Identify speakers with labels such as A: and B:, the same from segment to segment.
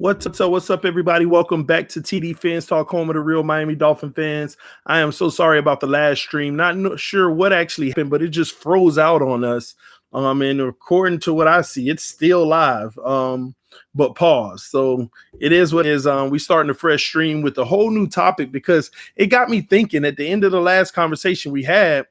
A: What's up, everybody? Welcome back to TD Fans Talk, home of the real Miami Dolphin fans. I am so sorry about the last stream. Not sure what actually happened, but it just froze out on us. And according to what I see, it's still live. But pause. So it is what it is. We starting a fresh stream with a whole new topic because it got me thinking at the end of the last conversation we had.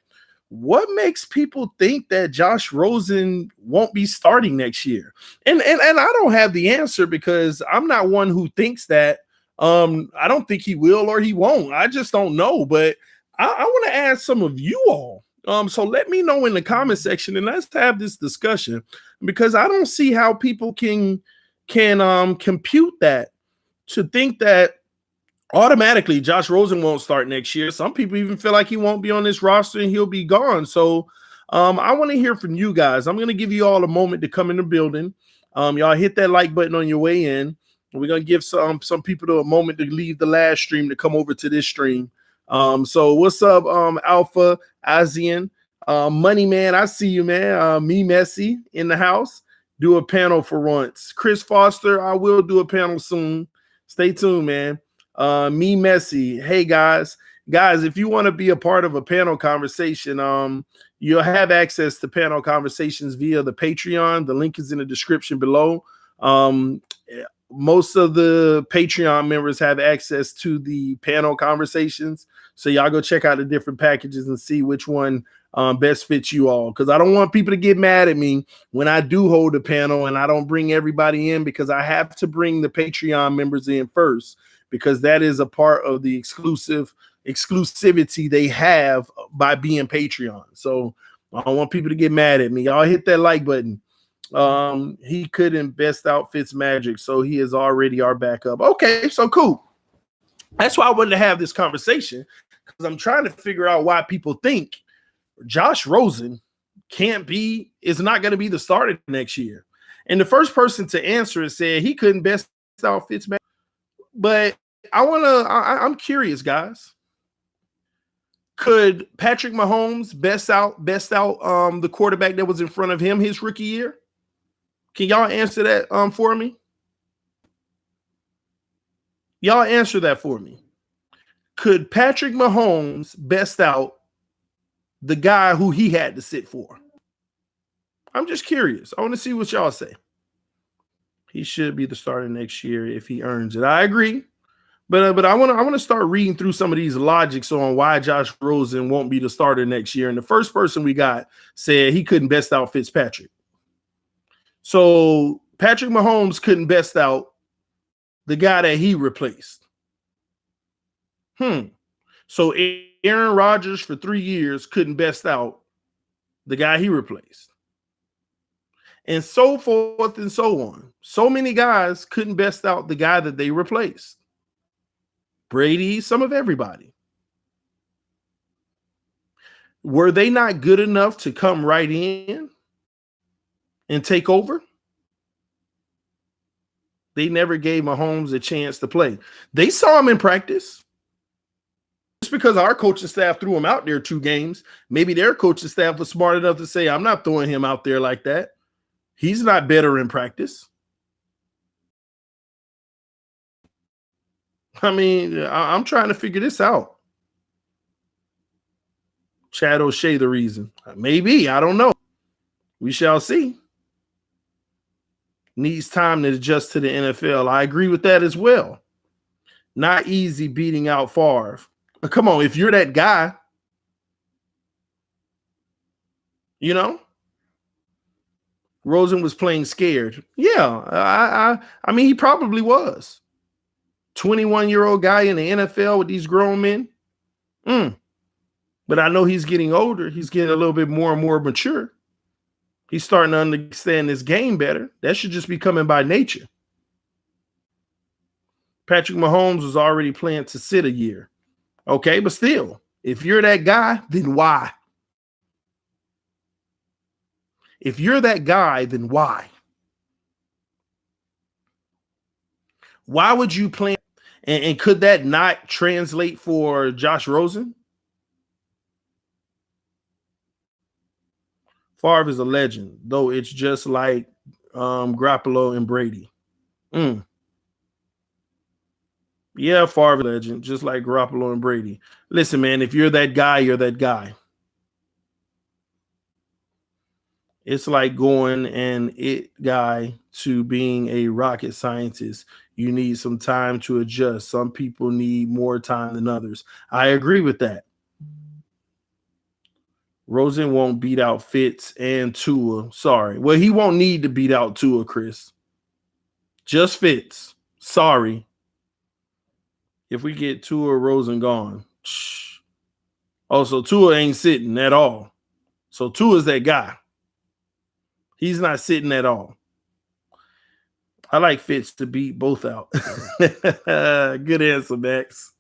A: What makes people think that Josh Rosen won't be starting next year? And I don't have the answer because I'm not one who thinks that. I don't think he will or he won't. I just don't know. But I want to ask some of you all. So let me know in the comment section and let's have this discussion because I don't see how people can compute that to think that automatically Josh Rosen won't start next year. Some people even feel like he won't be on this roster and he'll be gone. So I want to hear from you guys. I'm going to give you all a moment to come in the building. Y'all hit that like button on your way in. We're going to give some people a moment to leave the last stream to come over to this stream. So what's up, Alpha, ASEAN, Money Man? I see you, man. Me Messy in the house. Do a panel for once. Chris Foster, I will do a panel soon. Stay tuned, man. Me Messy. Hey guys, if you want to be a part of a panel conversation, you'll have access to panel conversations via the Patreon. The link is in the description below. Most of the Patreon members have access to the panel conversations. So y'all go check out the different packages and see which one best fits you all. Because I don't want people to get mad at me when I do hold a panel and I don't bring everybody in because I have to bring the Patreon members in first. Because that is a part of the exclusivity they have by being Patreon. So I don't want people to get mad at me. Y'all hit that like button. He couldn't best out Fitzmagic, so he is already our backup. Okay, so cool. That's why I wanted to have this conversation because I'm trying to figure out why people think Josh Rosen is not going to be the starter next year. And the first person to answer it said he couldn't best out Fitzmagic. But I'm curious, guys. Could Patrick Mahomes best out the quarterback that was in front of him his rookie year? Can y'all answer that for me? Y'all answer that for me. Could Patrick Mahomes best out the guy who he had to sit for? I'm just curious. I want to see what y'all say. He should be the starter next year if he earns it. I agree. But I want to start reading through some of these logics on why Josh Rosen won't be the starter next year. And the first person we got said he couldn't best out Fitzpatrick. So Patrick Mahomes couldn't best out the guy that he replaced. So Aaron Rodgers for 3 years couldn't best out the guy he replaced. And so forth and so on. So many guys couldn't best out the guy that they replaced. Brady, some of everybody. Were they not good enough to come right in and take over? They never gave Mahomes a chance to play. They saw him in practice. Just because our coaching staff threw him out there 2 games, maybe their coaching staff was smart enough to say, I'm not throwing him out there like that. He's not better in practice. I mean, I'm trying to figure this out. Chad O'Shea, the reason. Maybe. I don't know. We shall see. Needs time to adjust to the NFL. I agree with that as well. Not easy beating out Favre. Come on, if you're that guy, you know, Rosen was playing scared. Yeah, I mean, he probably was. 21-year-old guy in the NFL with these grown men. But I know he's getting older. He's getting a little bit more and more mature. He's starting to understand this game better. That should just be coming by nature. Patrick Mahomes was already planned to sit a year. Okay, but still, if you're that guy, then why? If you're that guy, then why? Why would you plan? And could that not translate for Josh Rosen? Favre is a legend, though it's just like Garoppolo and Brady. Yeah, Favre legend, just like Garoppolo and Brady. Listen, man, if you're that guy, you're that guy. It's like going an it guy to being a rocket scientist. You need some time to adjust. Some people need more time than others. I agree with that. Rosen won't beat out Fitz and Tua. Sorry. Well, he won't need to beat out Tua, Chris. Just Fitz. Sorry. If we get Tua Rosen gone. Also, Tua ain't sitting at all. So Tua's that guy. He's not sitting at all. I like Fitz to beat both out. Good answer, Max.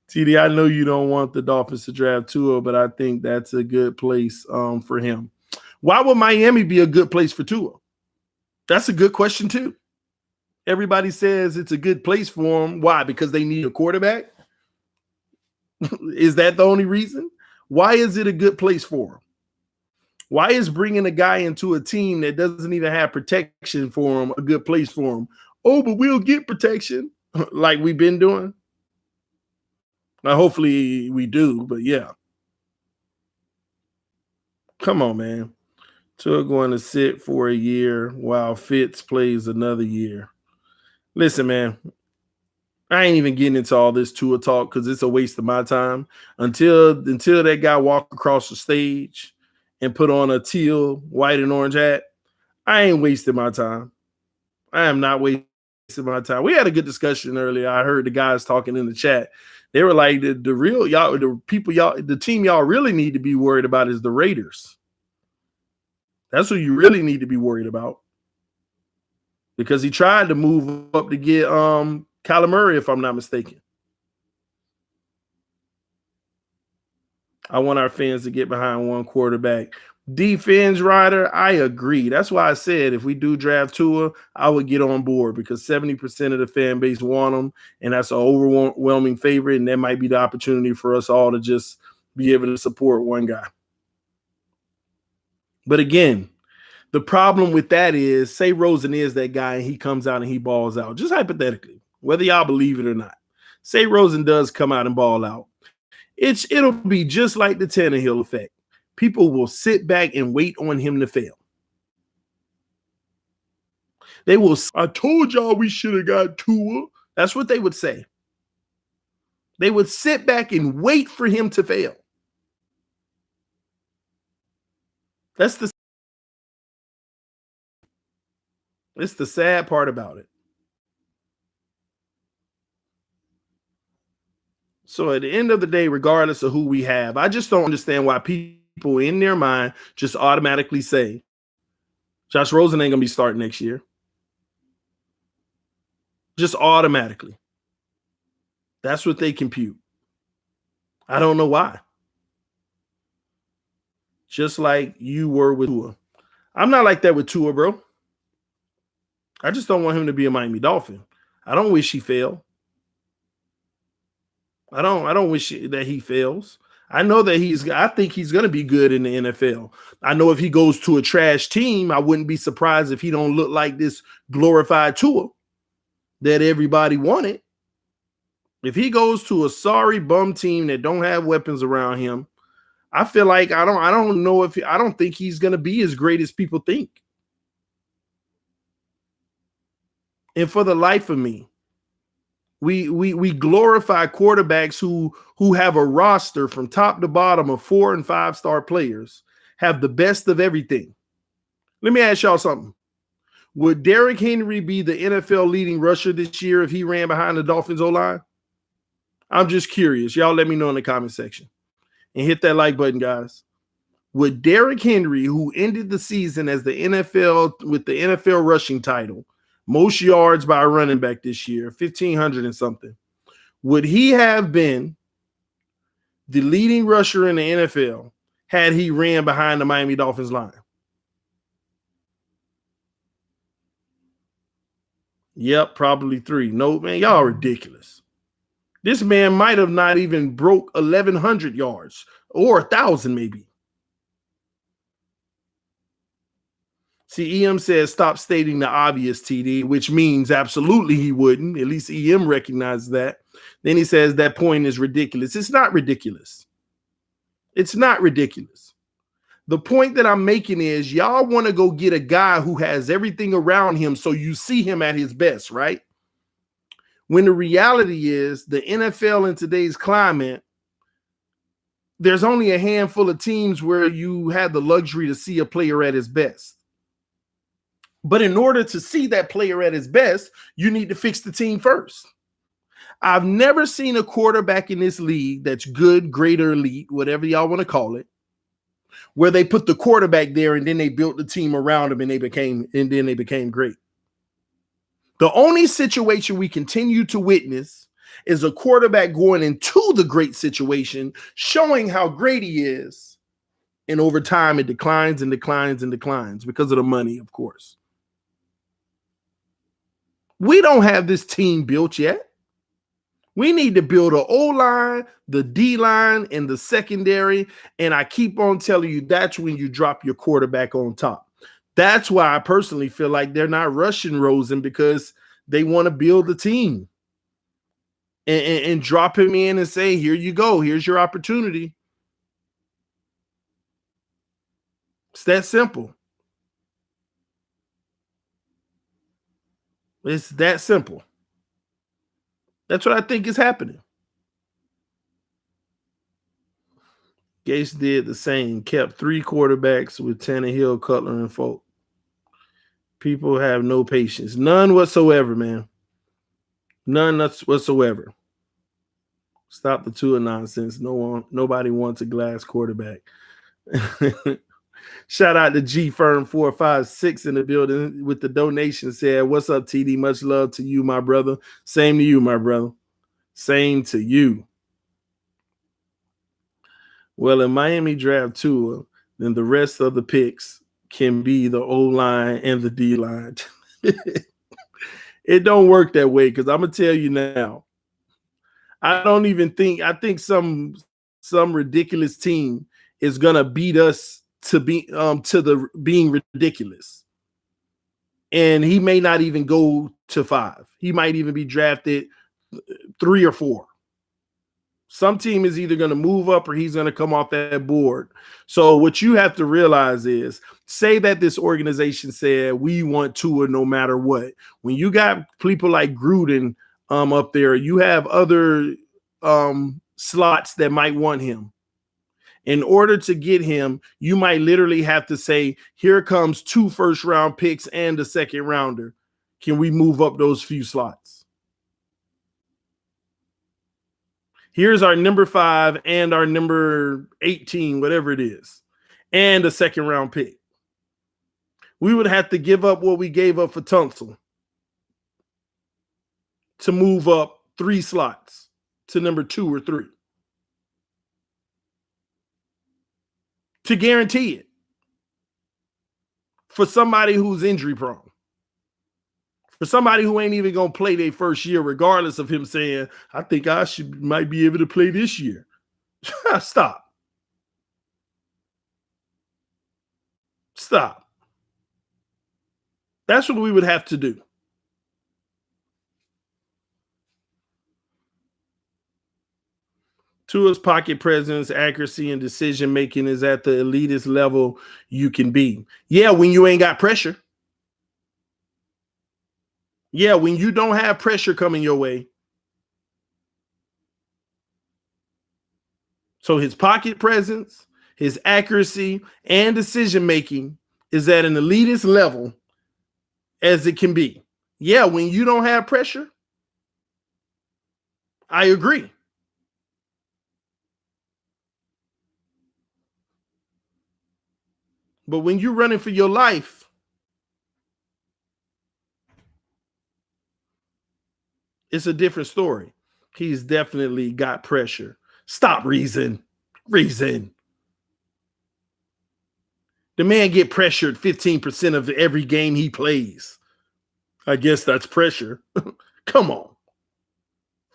A: TD, I know you don't want the Dolphins to draft Tua, but I think that's a good place for him. Why would Miami be a good place for Tua? That's a good question, too. Everybody says it's a good place for him. Why? Because they need a quarterback? Is that the only reason? Why is it a good place for him? Why is bringing a guy into a team that doesn't even have protection for him a good place for him? Oh, but we'll get protection like we've been doing. Now, hopefully we do, but yeah. Come on, man. Tua going to sit for a year while Fitz plays another year. Listen, man, I ain't even getting into all this Tua talk because it's a waste of my time. Until that guy walk across the stage and put on a teal, white, and orange hat, I ain't wasting my time. I am not wasting my time. We had a good discussion earlier. I heard the guys talking in the chat. They were like, the real y'all, the people y'all, the team y'all really need to be worried about is the Raiders. That's who you really need to be worried about. Because he tried to move up to get Kyler Murray, if I'm not mistaken. I want our fans to get behind one quarterback. Defense rider, I agree. That's why I said if we do draft Tua, I would get on board because 70% of the fan base want him, and that's an overwhelming favorite, and that might be the opportunity for us all to just be able to support one guy. But again, the problem with that is, say Rosen is that guy and he comes out and he balls out, just hypothetically, whether y'all believe it or not. Say Rosen does come out and ball out. It'll be just like the Tannehill effect. People will sit back and wait on him to fail. They will. I told y'all we should have got Tua. That's what they would say. They would sit back and wait for him to fail. That's the sad part about it. So at the end of the day, regardless of who we have, I just don't understand why people in their mind just automatically say Josh Rosen ain't gonna be starting next year. Just automatically. That's what they compute. I don't know why. Just like you were with Tua. I'm not like that with Tua, bro. I just don't want him to be a Miami Dolphin. I don't wish he failed. I don't wish that he fails. I know that I think he's going to be good in the NFL. I know if he goes to a trash team, I wouldn't be surprised if he don't look like this glorified Tua that everybody wanted. If he goes to a sorry bum team that don't have weapons around him, I feel like I don't think he's going to be as great as people think. And for the life of me, we glorify quarterbacks who have a roster from top to bottom of 4- and 5-star players, have the best of everything. Let me ask y'all something. Would Derrick Henry be the NFL leading rusher this year if he ran behind the Dolphins O-line? I'm just curious. Y'all let me know in the comment section. And hit that like button, guys. Would Derrick Henry, who ended the season as the NFL with the NFL rushing title, most yards by a running back this year, 1,500 and something, would he have been the leading rusher in the NFL had he ran behind the Miami Dolphins line? Yep, probably 3. No, man, y'all are ridiculous. This man might have not even broke 1,100 yards or 1,000 maybe. See, EM says stop stating the obvious, TD, which means absolutely he wouldn't. At least EM recognizes that. Then he says that point is ridiculous. It's not ridiculous. It's not ridiculous. The point that I'm making is y'all want to go get a guy who has everything around him so you see him at his best, right? When the reality is the NFL in today's climate, there's only a handful of teams where you have the luxury to see a player at his best. But in order to see that player at his best, you need to fix the team first. I've never seen a quarterback in this league that's good, great, or elite, whatever y'all want to call it, where they put the quarterback there and then they built the team around him and then they became great. The only situation we continue to witness is a quarterback going into the great situation, showing how great he is, and over time it declines and declines and declines because of the money, of course. We don't have this team built yet. We need to build an O-line, the D-line, and the secondary. And I keep on telling you, that's when you drop your quarterback on top. That's why I personally feel like they're not rushing Rosen, because they want to build the team and drop him in and say, here you go. Here's your opportunity. It's that simple. It's that simple. That's what I think is happening. Gase did the same, kept 3 quarterbacks with Tannehill, Cutler, and Folk. People have no patience. None whatsoever, man. None whatsoever. Stop the Tua nonsense. Nobody wants a glass quarterback. Shout out to G Firm 456 in the building with the donation. Said, what's up, TD? Much love to you, my brother. Same to you, my brother. Same to you. Well, in Miami draft Tua, then the rest of the picks can be the O-line and the D-line. It don't work that way, because I'm going to tell you now. I think some ridiculous team is going to beat us to being ridiculous. And he may not even go to 5. He might even be drafted 3 or 4. Some team is either going to move up or he's going to come off that board. So what you have to realize is, say that this organization said we want Tua no matter what. When you got people like Gruden up there, you have other slots that might want him. In order to get him, you might literally have to say, here comes 2 first-round picks and a second rounder. Can we move up those few slots? Here's our number 5 and our number 18, whatever it is, and a second round pick. We would have to give up what we gave up for Tunsil to move up 3 slots to number 2 or 3 to guarantee it for somebody who's injury prone. For somebody who ain't even going to play their first year, regardless of him saying, I think I might be able to play this year. Stop. That's what we would have to do. Tua's pocket presence, accuracy, and decision-making is at the elitist level you can be. Yeah, when you ain't got pressure. Yeah, when you don't have pressure coming your way. So his pocket presence, his accuracy, and decision-making is at an elitist level as it can be. Yeah, when you don't have pressure, I agree. But when you're running for your life, it's a different story. He's definitely got pressure. Stop, Reason. The man get pressured 15% of every game he plays. I guess that's pressure. Come on.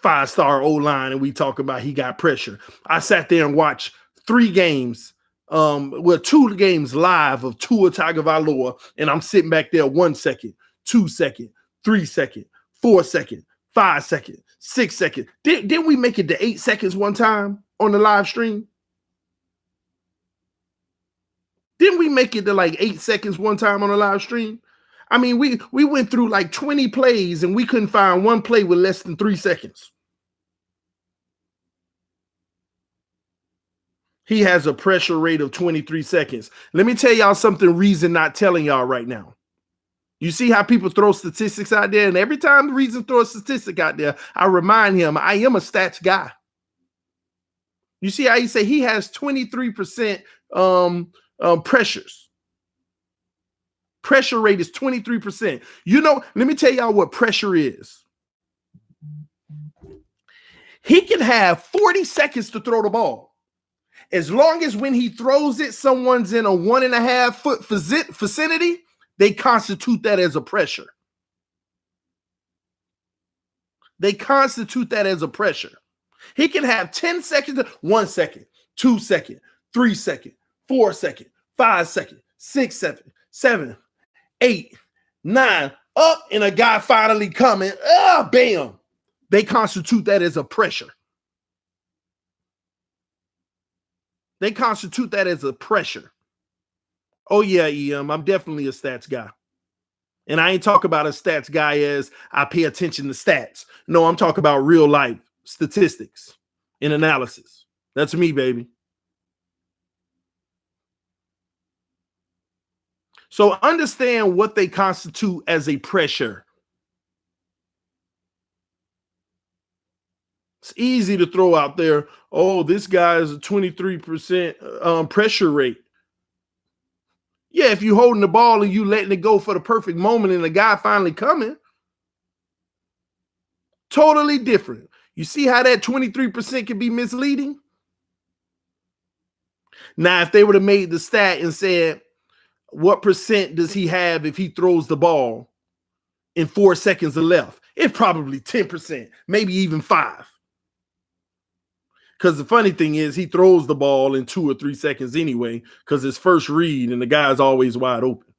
A: 5-star O-line, and we talk about he got pressure. I sat there and watched 3 games Well, 2 games live of Tua Tagovailoa, and I'm sitting back there 1 second, 2 second, 3 second, 4 second, 5 second, 6 second. Didn't we make it to 8 seconds one time on the live stream? Didn't we make it to like 8 seconds one time on the live stream? I mean, we went through like 20 plays and we couldn't find one play with less than 3 seconds. He has a pressure rate of 23 seconds. Let me tell y'all something Reason not telling y'all right now. You see how people throw statistics out there, and every time Reason throws a statistic out there, I remind him I am a stats guy. You see how he say he has 23% pressures. Pressure rate is 23%. You know, let me tell y'all what pressure is. He can have 40 seconds to throw the ball. As long as when he throws it, someone's in a 1.5 foot vicinity, they constitute that as a pressure. They constitute that as a pressure. He can have 10 seconds, 1 second, 2 second, 3 second, 4 second, 5 second, 6 second, 7, 8, 9, up, and a guy finally coming. Bam. They constitute that as a pressure. They constitute that as a pressure. Oh, yeah, EM, I'm definitely a stats guy. And I ain't talk about a stats guy as I pay attention to stats. No, I'm talking about real life statistics and analysis. That's me, baby. So understand what they constitute as a pressure. It's easy to throw out there, oh, this guy is a 23% pressure rate. Yeah, if you're holding the ball and you letting it go for the perfect moment and the guy finally coming, totally different. You see how that 23% can be misleading? Now, if they would have made the stat and said, what percent does he have if he throws the ball in 4 seconds left? It's probably 10%, maybe even 5%. Because the funny thing is he throws the ball in 2 or 3 seconds anyway, because his first read and the guy's always wide open.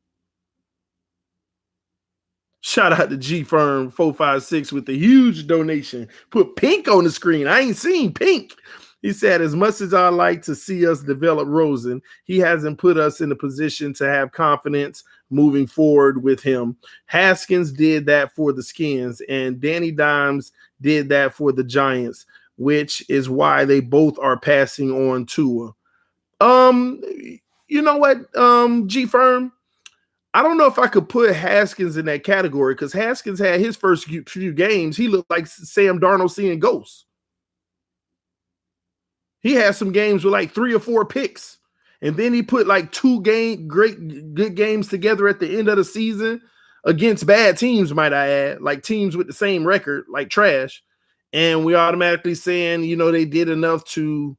A: Shout out to G Firm 456 with the huge donation. Put Pink on the screen. I ain't seen Pink. He said, as much as I like to see us develop Rosen, he hasn't put us in a position to have confidence moving forward with him. Haskins did that for the Skins, and Danny Dimes did that for the Giants, which is why they both are passing on Tua. You know what, G Firm? I don't know if I could put Haskins in that category because Haskins had his first few games. He looked like Sam Darnold seeing ghosts. He had some games with like 3 or 4 picks. And then he put like 2 good games together at the end of the season against bad teams, might I add, like teams with the same record, like trash. And we automatically saying, you know, they did enough to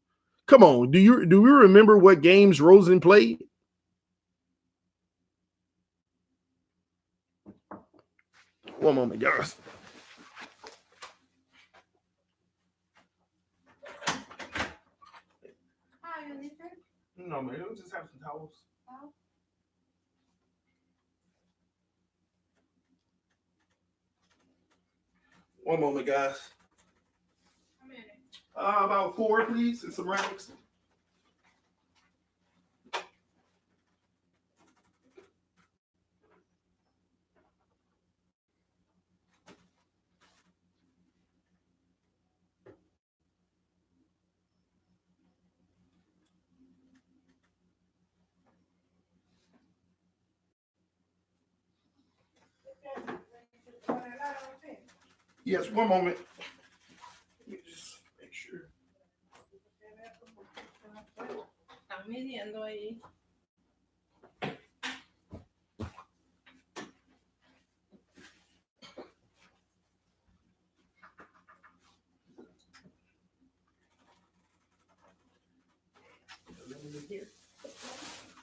A: come on. Do we remember what games Rosen played? One moment, guys. No, man, we'll just have some towels. One moment, guys. About 4, please, and some rags. Yes, one moment. Let me just make sure.
B: Están midiendo ahí.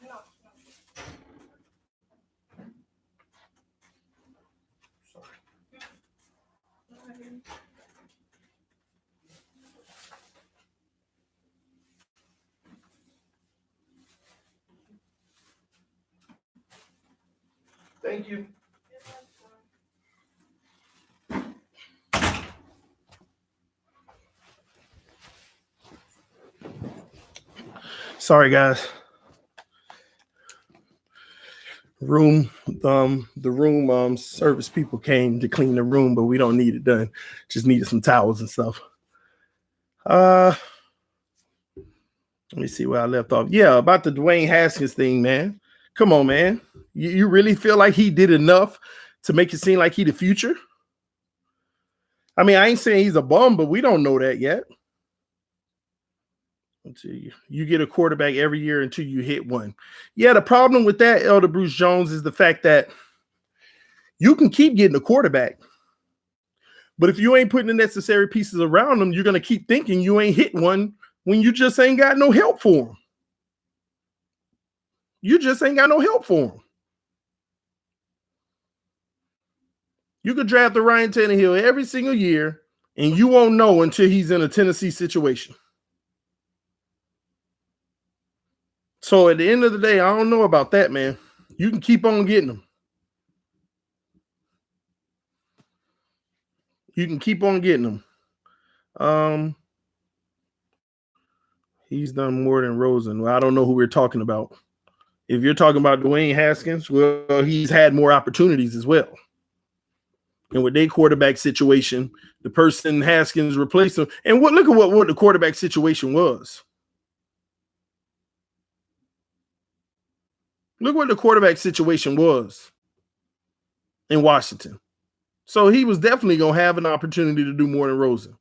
B: No.
A: Sorry. Thank you. Sorry, guys. The room service people came to clean the room, but we don't need it done. Just needed some towels and stuff. Let me see where I left off. Yeah, about the Dwayne Haskins thing, man. Come on, man. You really feel like he did enough to make it seem like he the future? I mean, I ain't saying he's a bum, but we don't know that yet. Until you get a quarterback every year until you hit one. Yeah, the problem with that, Elder Bruce Jones, is the fact that you can keep getting a quarterback, but if you ain't putting the necessary pieces around them, you're going to keep thinking you ain't hit one when you just ain't got no help for him. You just ain't got no help for him. You could draft the Ryan Tannehill every single year, and you won't know until he's in a Tennessee situation. So at the end of the day, I don't know about that, man. You can keep on getting them. You can keep on getting them. He's done more than Rosen. Well, I don't know who we're talking about. If you're talking about Dwayne Haskins, well, he's had more opportunities as well. And with their quarterback situation, the person Haskins replaced him. And look at what the quarterback situation was. Look what the quarterback situation was in Washington. So he was definitely going to have an opportunity to do more than Rosen.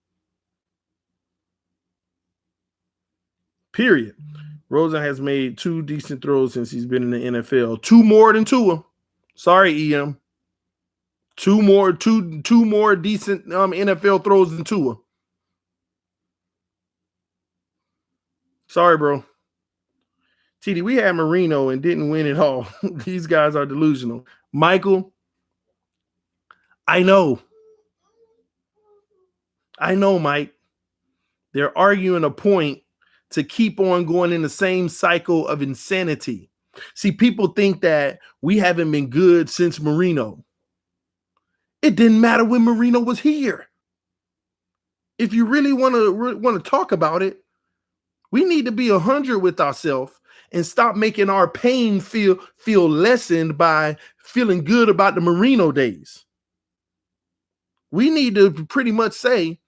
A: Period. Rosen has made 2 decent throws since he's been in the NFL. 2 more than Tua. Sorry, EM. 2 more decent NFL throws than Tua. Sorry, bro. TD, we had Marino and didn't win it all. These guys are delusional. Michael, I know, Mike. They're arguing a point to keep on going in the same cycle of insanity. See, people think that we haven't been good since Marino. It didn't matter when Marino was here. If you really want to talk about it, we need to be 100 with ourselves and stop making our pain feel lessened by feeling good about the Marino days. We need to pretty much say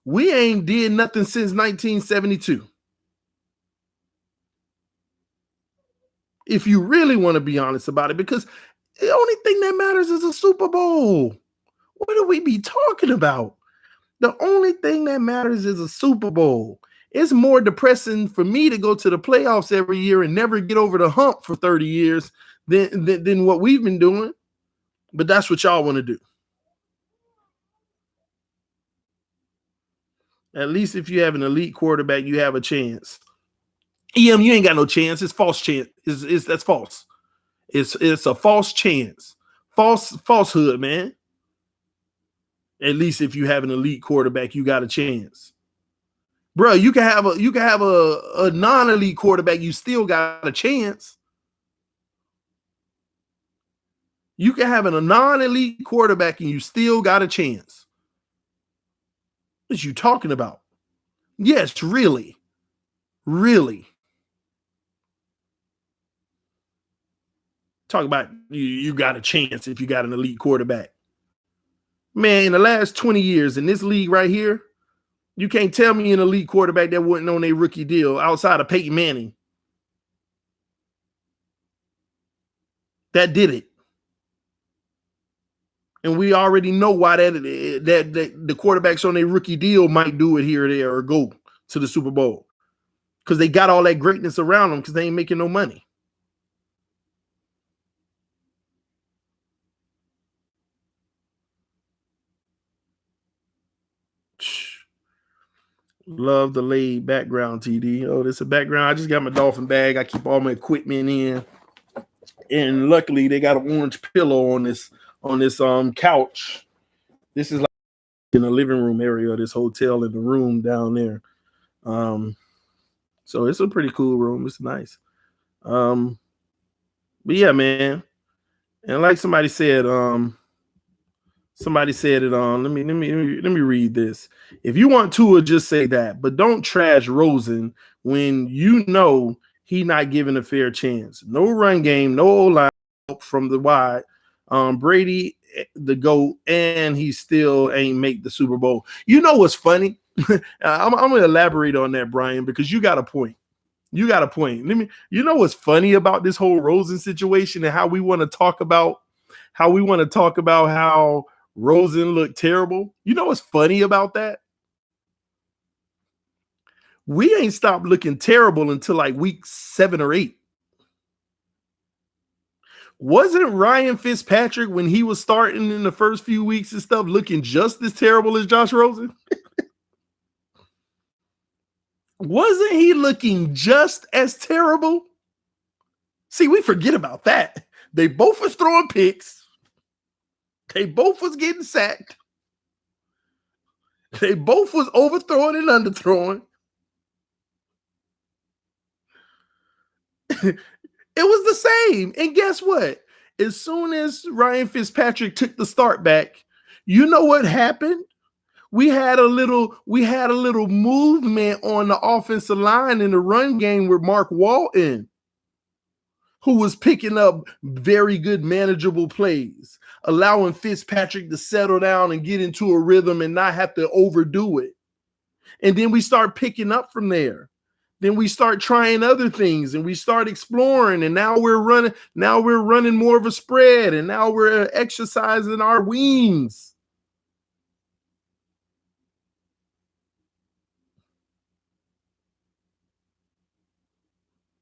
A: we ain't did nothing since 1972. If you really want to be honest about it, because the only thing that matters is a Super Bowl. What do we be talking about? The only thing that matters is a Super Bowl. It's more depressing for me to go to the playoffs every year and never get over the hump for 30 years than what we've been doing. But that's what y'all want to do. At least if you have an elite quarterback, you have a chance. EM, you ain't got no chance. It's false chance. That's false. It's a false chance. Falsehood, man. At least if you have an elite quarterback, you got a chance. Bro, you can have a non-elite quarterback, you still got a chance. You can have a non-elite quarterback and you still got a chance. What are you talking about? Yes, really. Really. Talk about you got a chance if you got an elite quarterback. Man, in the last 20 years in this league right here, you can't tell me an elite quarterback that wasn't on a rookie deal outside of Peyton Manning that did it. And we already know why that the quarterbacks on a rookie deal might do it here or there or go to the Super Bowl. Because they got all that greatness around them because they ain't making no money. Love the laid background, TD. Oh, this is a background. I just got my Dolphin bag. I keep all my equipment in. And luckily they got an orange pillow on this couch. This is like in the living room area of this hotel in the room down there. So it's a pretty cool room. It's nice. But yeah, man. And like somebody said it on. Let me read this. If you want Tua, just say that, but don't trash Rosen when you know he not given a fair chance. No run game, no O-line from the wide. Brady the GOAT, and he still ain't make the Super Bowl. You know what's funny? I'm gonna elaborate on that, Brian, because you got a point. You got a point. You know what's funny about this whole Rosen situation and how we want to talk about how Rosen looked terrible. You know what's funny about that? We ain't stopped looking terrible until like week 7 or 8. Wasn't Ryan Fitzpatrick, when he was starting in the first few weeks and stuff, looking just as terrible as Josh Rosen? Wasn't he looking just as terrible? See, we forget about that. They both was throwing picks. They both was getting sacked. They both was overthrowing and underthrowing. It was the same. And guess what? As soon as Ryan Fitzpatrick took the start back, you know what happened? We had a little movement on the offensive line in the run game with Mark Walton, who was picking up very good manageable plays, allowing Fitzpatrick to settle down and get into a rhythm and not have to overdo it. And then we start picking up from there. Then we start trying other things and we start exploring. And now we're running more of a spread, and now we're exercising our wings.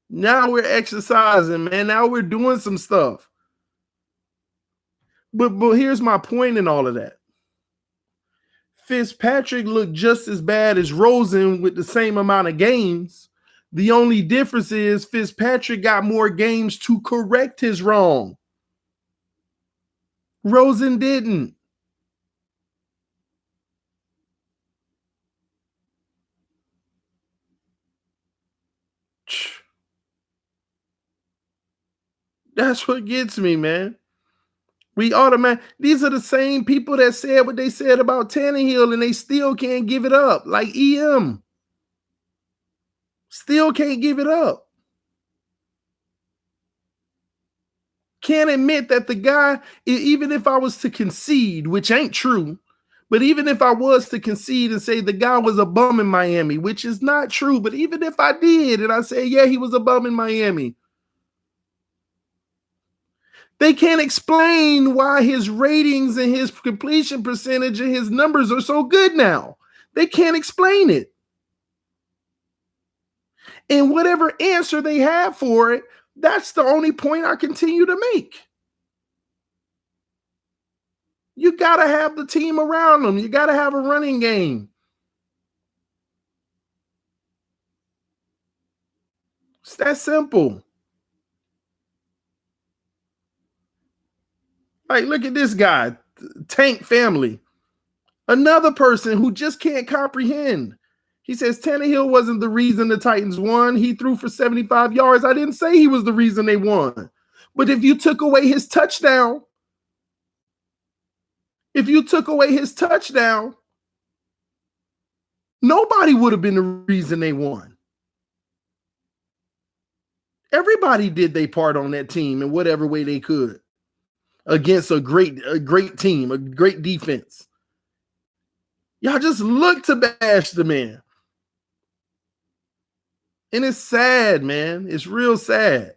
A: Now we're exercising, man. Now we're doing some stuff. But here's my point in all of that. Fitzpatrick looked just as bad as Rosen with the same amount of games. The only difference is Fitzpatrick got more games to correct his wrong. Rosen didn't. That's what gets me, man. These are the same people that said what they said about Tannehill, and they still can't give it up. Like EM. Still can't give it up. Can't admit that the guy, even if I was to concede, which ain't true, but even if I was to concede and say the guy was a bum in Miami, which is not true, but even if I did and I say, yeah, he was a bum in Miami, they can't explain why his ratings and his completion percentage and his numbers are so good now. They can't explain it. And whatever answer they have for it, that's the only point I continue to make. You got to have the team around them. You got to have a running game. It's that simple. Like, look at this guy, Tank Family. Another person who just can't comprehend. He says Tannehill wasn't the reason the Titans won. He threw for 75 yards. I didn't say he was the reason they won. But if you took away his touchdown, nobody would have been the reason they won. Everybody did their part on that team in whatever way they could against a great team, a great defense. Y'all just look to bash the man. And it's sad, man. It's real sad.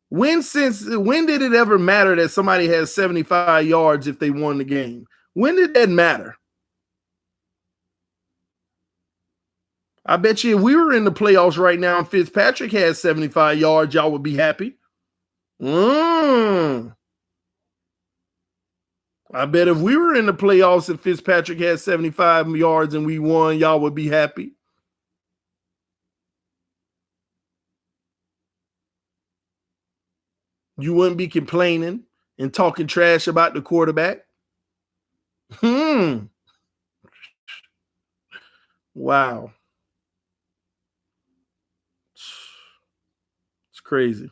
A: When did it ever matter that somebody has 75 yards if they won the game? When did that matter? I bet you if we were in the playoffs right now and Fitzpatrick had 75 yards, y'all would be happy. I bet if we were in the playoffs and Fitzpatrick had 75 yards and we won, y'all would be happy. You wouldn't be complaining and talking trash about the quarterback. Wow. It's crazy.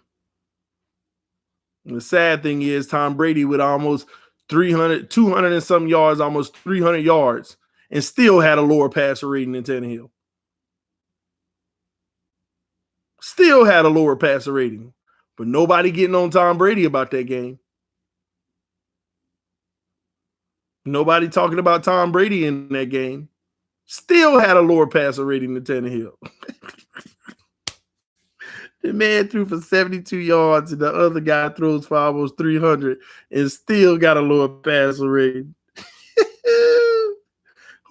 A: And the sad thing is Tom Brady with almost 300, 200 and some yards, almost 300 yards, and still had a lower passer rating than Tannehill. Still had a lower passer rating. But nobody getting on Tom Brady about that game. Nobody talking about Tom Brady in that game. Still had a lower passer rating than Tannehill. The man threw for 72 yards, and the other guy throws for almost 300 and still got a lower passer rating.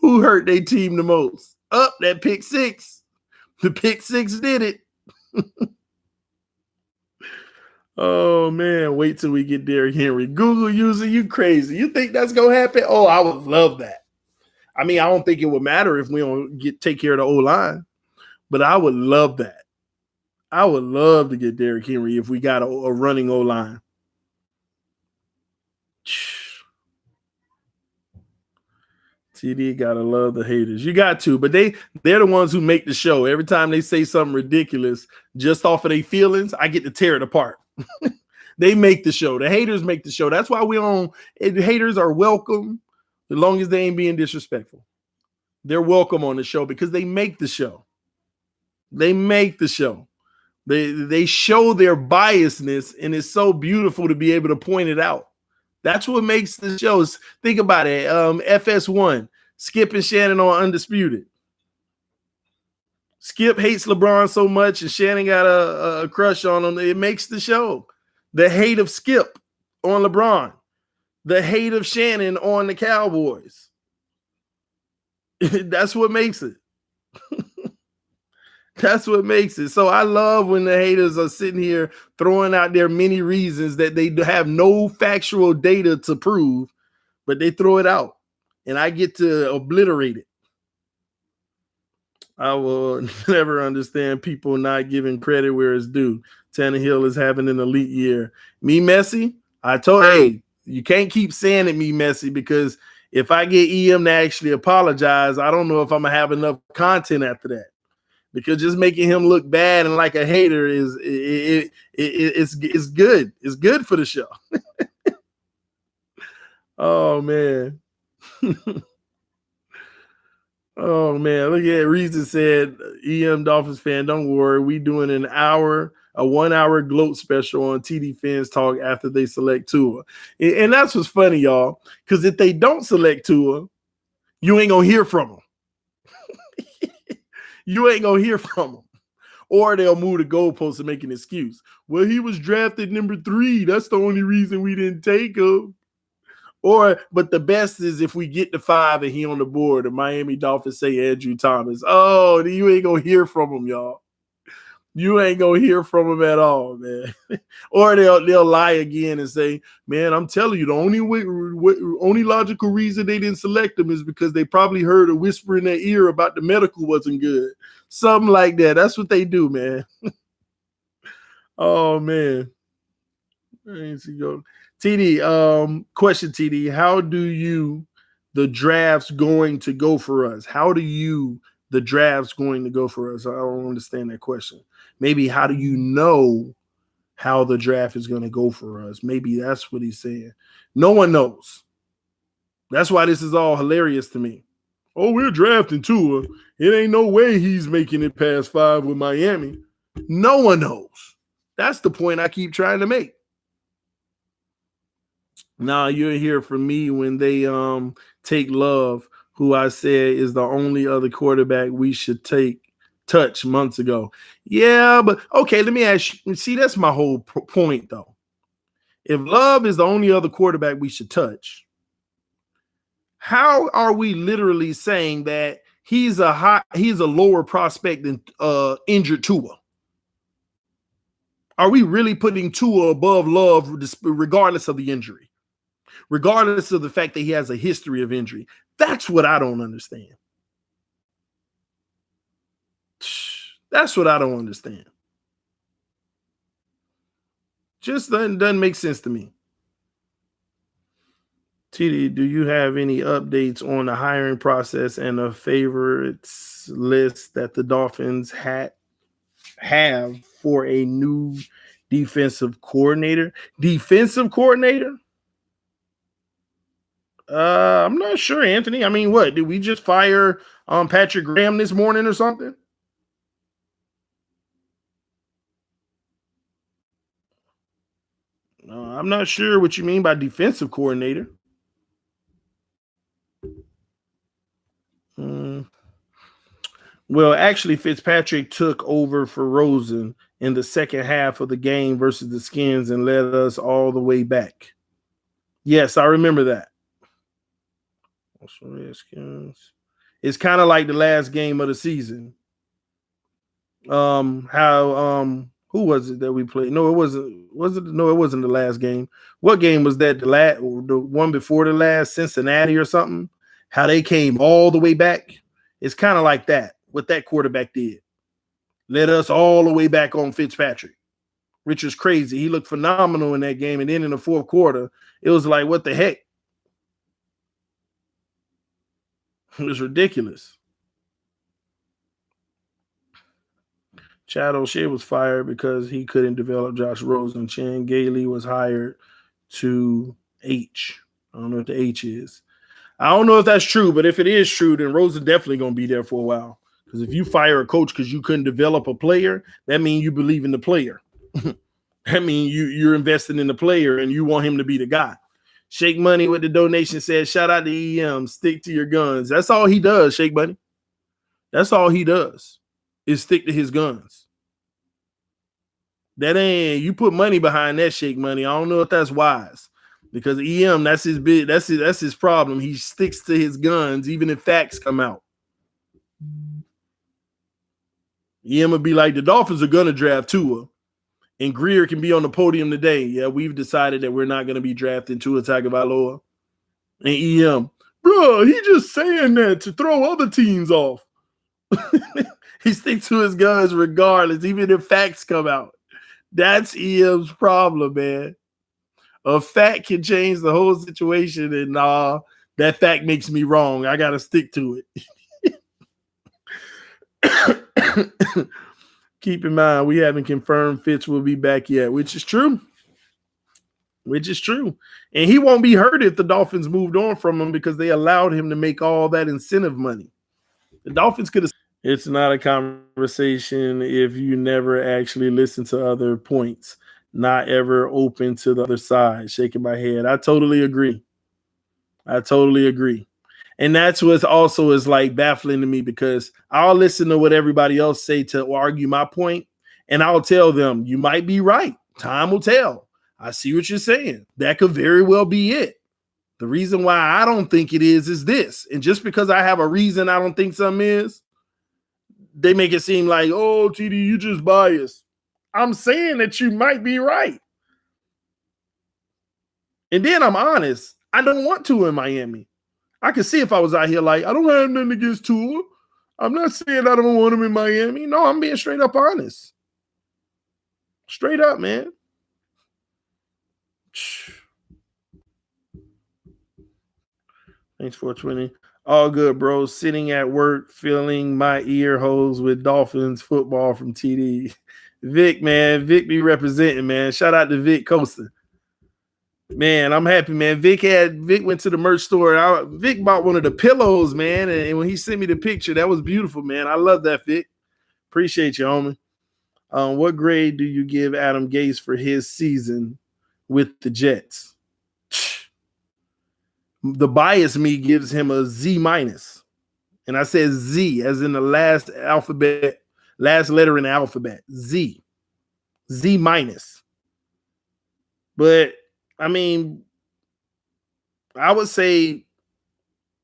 A: Who hurt their team the most? That pick six. The pick six did it. Oh, man. Wait till we get Derrick Henry. Google user, you crazy. You think that's going to happen? Oh, I would love that. I mean, I don't think it would matter if we don't take care of the O-line, but I would love that. I would love to get Derrick Henry if we got a running O-line. TD gotta love the haters. You got to, but they're the ones who make the show. Every time they say something ridiculous, just off of their feelings, I get to tear it apart. They make the show. The haters make the show. That's why the haters are welcome as long as they ain't being disrespectful. They're welcome on the show because they make the show. They make the show. They show their biasness, and it's so beautiful to be able to point it out. That's what makes the shows. Think about it. FS1, Skip and Shannon on Undisputed. Skip hates LeBron so much, and Shannon got a crush on him. It makes the show. The hate of Skip on LeBron. The hate of Shannon on the Cowboys. That's what makes it. That's what makes it. So I love when the haters are sitting here throwing out their many reasons that they have no factual data to prove, but they throw it out, and I get to obliterate it. I will never understand people not giving credit where it's due. Tannehill is having an elite year. Me messy? Hey, you can't keep saying it, me messy, because if I get EM to actually apologize, I don't know if I'm going to have enough content after that. Because just making him look bad and like a hater it's good. It's good for the show. Oh, man. Oh, man. Look at Reason said, EM Dolphins fan, don't worry. We doing a 1 hour gloat special on TD Fans Talk after they select Tua. And that's what's funny, y'all. Because if they don't select Tua, you ain't going to hear from them. You ain't going to hear from them. Or they'll move the goalposts and make an excuse. Well, he was drafted number 3. That's the only reason we didn't take him. But the best is if we get to 5 and he on the board, the Miami Dolphins say Andrew Thomas. Oh, you ain't going to hear from him, y'all. You ain't going to hear from him at all, man. Or they'll lie again and say, man, I'm telling you, the only logical reason they didn't select him is because they probably heard a whisper in their ear about the medical wasn't good. Something like that. That's what they do, man. Oh, man. TD, question, TD. How do the draft's going to go for us? The draft's going to go for us? I don't understand that question. Maybe how do you know how the draft is going to go for us? Maybe that's what he's saying. No one knows. That's why this is all hilarious to me. Oh, we're drafting Tua. It ain't no way he's making it past 5 with Miami. No one knows. That's the point I keep trying to make. Now you'll hear from me when they take Love, who I said is the only other quarterback we should touch months ago. Yeah, but okay, let me ask you. See, that's my whole point, though. If Love is the only other quarterback we should touch, how are we literally saying that he's a lower prospect than injured Tua? Are we really putting Tua above Love regardless of the injury? Regardless of the fact that he has a history of injury? That's what I don't understand. That's what I don't understand. Just doesn't make sense to me. TD, do you have any updates on the hiring process and the favorites list that the Dolphins have for a new Defensive coordinator. Defensive coordinator? I'm not sure, Anthony. I mean, what? Did we just fire Patrick Graham this morning or something? I'm not sure what you mean by defensive coordinator. Well, actually, Fitzpatrick took over for Rosen in the second half of the game versus the Skins and led us all the way back. Yes, I remember that. It's kind of like the last game of the season. Who was it that we played? No, it wasn't. No, it wasn't the last game. What game was that? The one before the last, Cincinnati or something. How they came all the way back. It's kind of like that. What that quarterback did, led us all the way back on Fitzpatrick, which was crazy. He looked phenomenal in that game, and then in the fourth quarter, it was like, what the heck? It was ridiculous. Chad O'Shea was fired because he couldn't develop Josh Rosen. Chan Gailey was hired to H. I don't know what the H is. I don't know if that's true, but if it is true, then Rosen definitely going to be there for a while. Because if you fire a coach because you couldn't develop a player, that means you believe in the player. That means you're investing in the player and you want him to be the guy. Shake Money with the donation says, shout out to EM, stick to your guns. That's all he does, Shake Money. That's all he does is stick to his guns. That ain't, you put money behind that, Shake Money. I don't know if that's wise. Because EM, that's his big, that's his problem. He sticks to his guns, even if facts come out. EM would be like, the Dolphins are gonna draft Tua. And Greer can be on the podium today. Yeah, we've decided that we're not going to be drafting Tua Tagovailoa. And EM, bro, he just saying that to throw other teams off. He sticks to his guns regardless, even if facts come out. That's EM's problem, man. A fact can change the whole situation, and that fact makes me wrong. I got to stick to it. Keep in mind, we haven't confirmed Fitz will be back yet, which is true. And he won't be hurt if the Dolphins moved on from him because they allowed him to make all that incentive money. The Dolphins could have. It's not a conversation if you never actually listen to other points, not ever open to the other side. Shaking my head. I totally agree. And that's what also is like baffling to me because I'll listen to what everybody else say to argue my point, and I'll tell them, you might be right. Time will tell. I see what you're saying. That could very well be it. The reason why I don't think it is this. And just because I have a reason I don't think something is, they make it seem like, oh, TD, you just biased. I'm saying that you might be right. And then I'm honest. I don't want to in Miami. I could see if I was out here like, I don't have nothing against Tua. I'm not saying I don't want him in Miami. No, I'm being straight up honest. Straight up, man. Thanks, 420. All good, bro. Sitting at work, filling my ear holes with Dolphins football from TD. Vic, man. Vic be representing, man. Shout out to Vic Costa. Man, I'm happy, man. Vic went to the merch store. Vic bought one of the pillows, man. And when he sent me the picture, that was beautiful, man. I love that, Vic. Appreciate you, homie. What grade do you give Adam Gase for his season with the Jets? The bias me gives him a Z minus. And I said Z as in the last letter in the alphabet. Z minus. But I mean, I would say